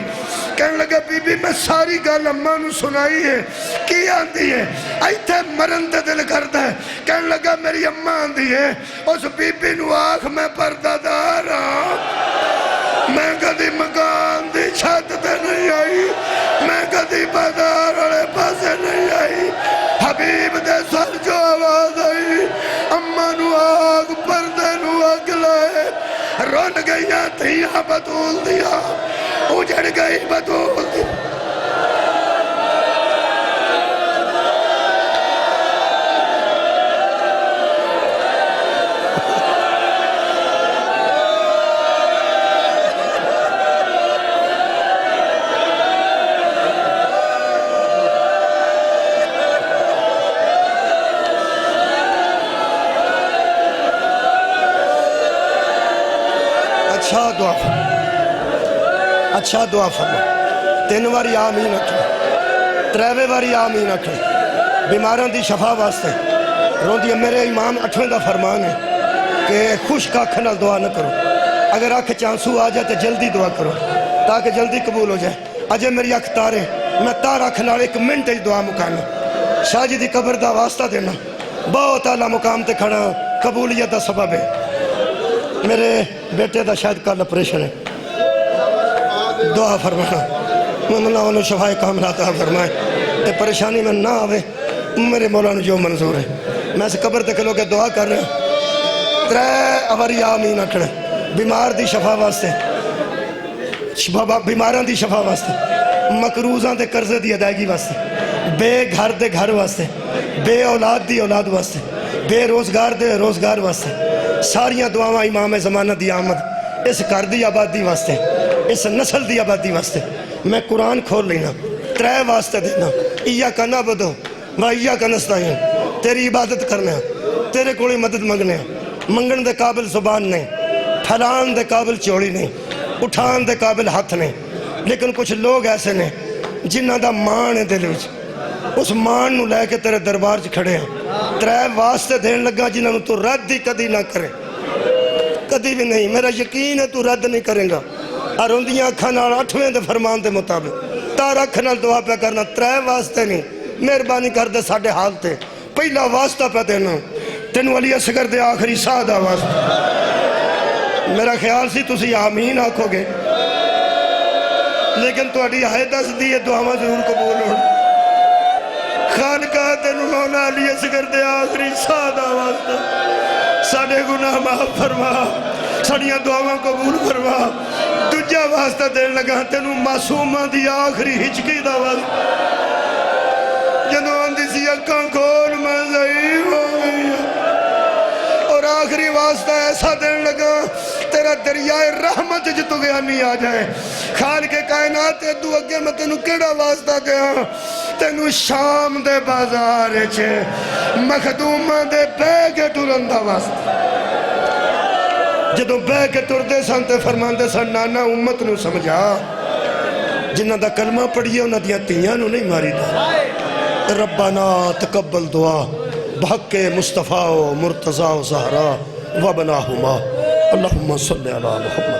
کہنے لگا بی بی میں ساری گل اماں نو سنائی ہے، کی آندی ہے؟ ایتھے مرن دے دل کرتا ہے۔ کہنے لگا میری اماں آندی ہے، اس بی بی نو آنکھ میں پردہ دار ہاں، میں کدی مکان دی چھت تے نہیں آئی، میں کدی بازار والے پاسے نہیں آئی، حبیب دے سر جو آواز آئی اماں نو آگ پردے نو اگ لائے، رون گئیاں تھیاں بطول دیا، اجڑ گئی بطول دیا۔ اچھا دعا فرما، 3 واری آمین اٹھو، 3 واری آمین اٹھو، بیماران دی شفا واسطے رون دیا۔ میرے امام 8ویں دا فرمان ہے کہ خشک آنکھ نال دعا نہ کرو، اگر آنکھ چانسو آ جائے تو جلدی دعا کرو تاکہ جلدی قبول ہو جائے۔ اجے میری آنکھ تارے، میں تار آنکھ نال 1 منٹ دعا مکانا، شاہ جی دی قبر دا واسطہ دینا، بہت اعلیٰ مقام تے کھڑا، قبولیت دا سبب ہے۔ میرے بیٹے دا شاید کل آپریشن ہے، دعا فرمانا، مولا انہوں شفائے کاملہ عطا فرمائے، تے پریشانی میں نہ آوے میرے مولا نے جو منظور ہے میں اس قبر تے کھلو کے دعا کر رہا ہوں 3 اوری آمین آکھنا بیمار دی شفا واسطے بیماراں دی شفا واسطے مقروضاں دے قرضے دی ادائیگی واسطے بے گھر دے گھر واسطے بے اولاد دی اولاد واسطے بے روزگار دے روزگار واسطے ساریاں دعاواں امام زمانہ دی آمد اس گھر دی آبادی واسطے اس نسل دی آبادی واسطے میں قرآن کھول لینا 3 واسطے دینا ایاک نعبد و ایاک نستعین تیری عبادت کرنا تیرے کوئی مدد منگنے منگن دے قابل زبان نہیں پھیلان دے قابل چوڑی نہیں اٹھان دے قابل ہاتھ نہیں لیکن کچھ لوگ ایسے نے جنہ دا مان ہے دل وچ اس مان نو لے کے تیرے دربار چ کھڑے ہیں 3 واسطے دین لگا جنہاں نو تو رد ہی کدی نہ کرے کدی بھی نہیں میرا یقین ہے تو رد نہیں کرے گا اور اندیاں اکھاں نال 8ویں دے فرمان دے مطابق تار اکھ نال دعا پہ کرنا 3 واسطے نہیں مہربانی کر دے ساڈے حال تے پہلا واسطہ پہ دینا تینوں علی اصغر دے آخری ساہ دا واسطہ میرا خیال سی تسی آمین آکھو گے لیکن تو اڈی آئے دس دیئے دعاواں ضرور قبول ہو خانقاہ تینوں مولا علی اصغر دے آخری ساہ دا واسطہ ساڑے گناہ معاف فرما ساڑیاں دعاواں قبول فرما دجا واسطہ دین لگا تینوں معصومہ دی آخری ہچکی دا واسطہ جنہوں اندی سی اکاں کھول میں ضعیف ہو گئی اور آخری واسطہ ایسا دین لگا تیرا دریائے رحمت جتو گیا نہیں آ جائے خالق کائنات دو اگے میں تینوں کیڑا واسطہ دیا تینوں شام دے بازار چھے مخدومہ دے بے کے ٹرندہ واسطہ جدو بے کے ٹردے سن تے فرماندے سن نانا امت نو سمجھا جنہ دا کلمہ پڑھئے انہ دیا تیاں نو نہیں ماری دا ربنا تقبل دعا بحق مصطفیٰ و مرتضیٰ و زہرا و بناہما اللہم صلی علی محمد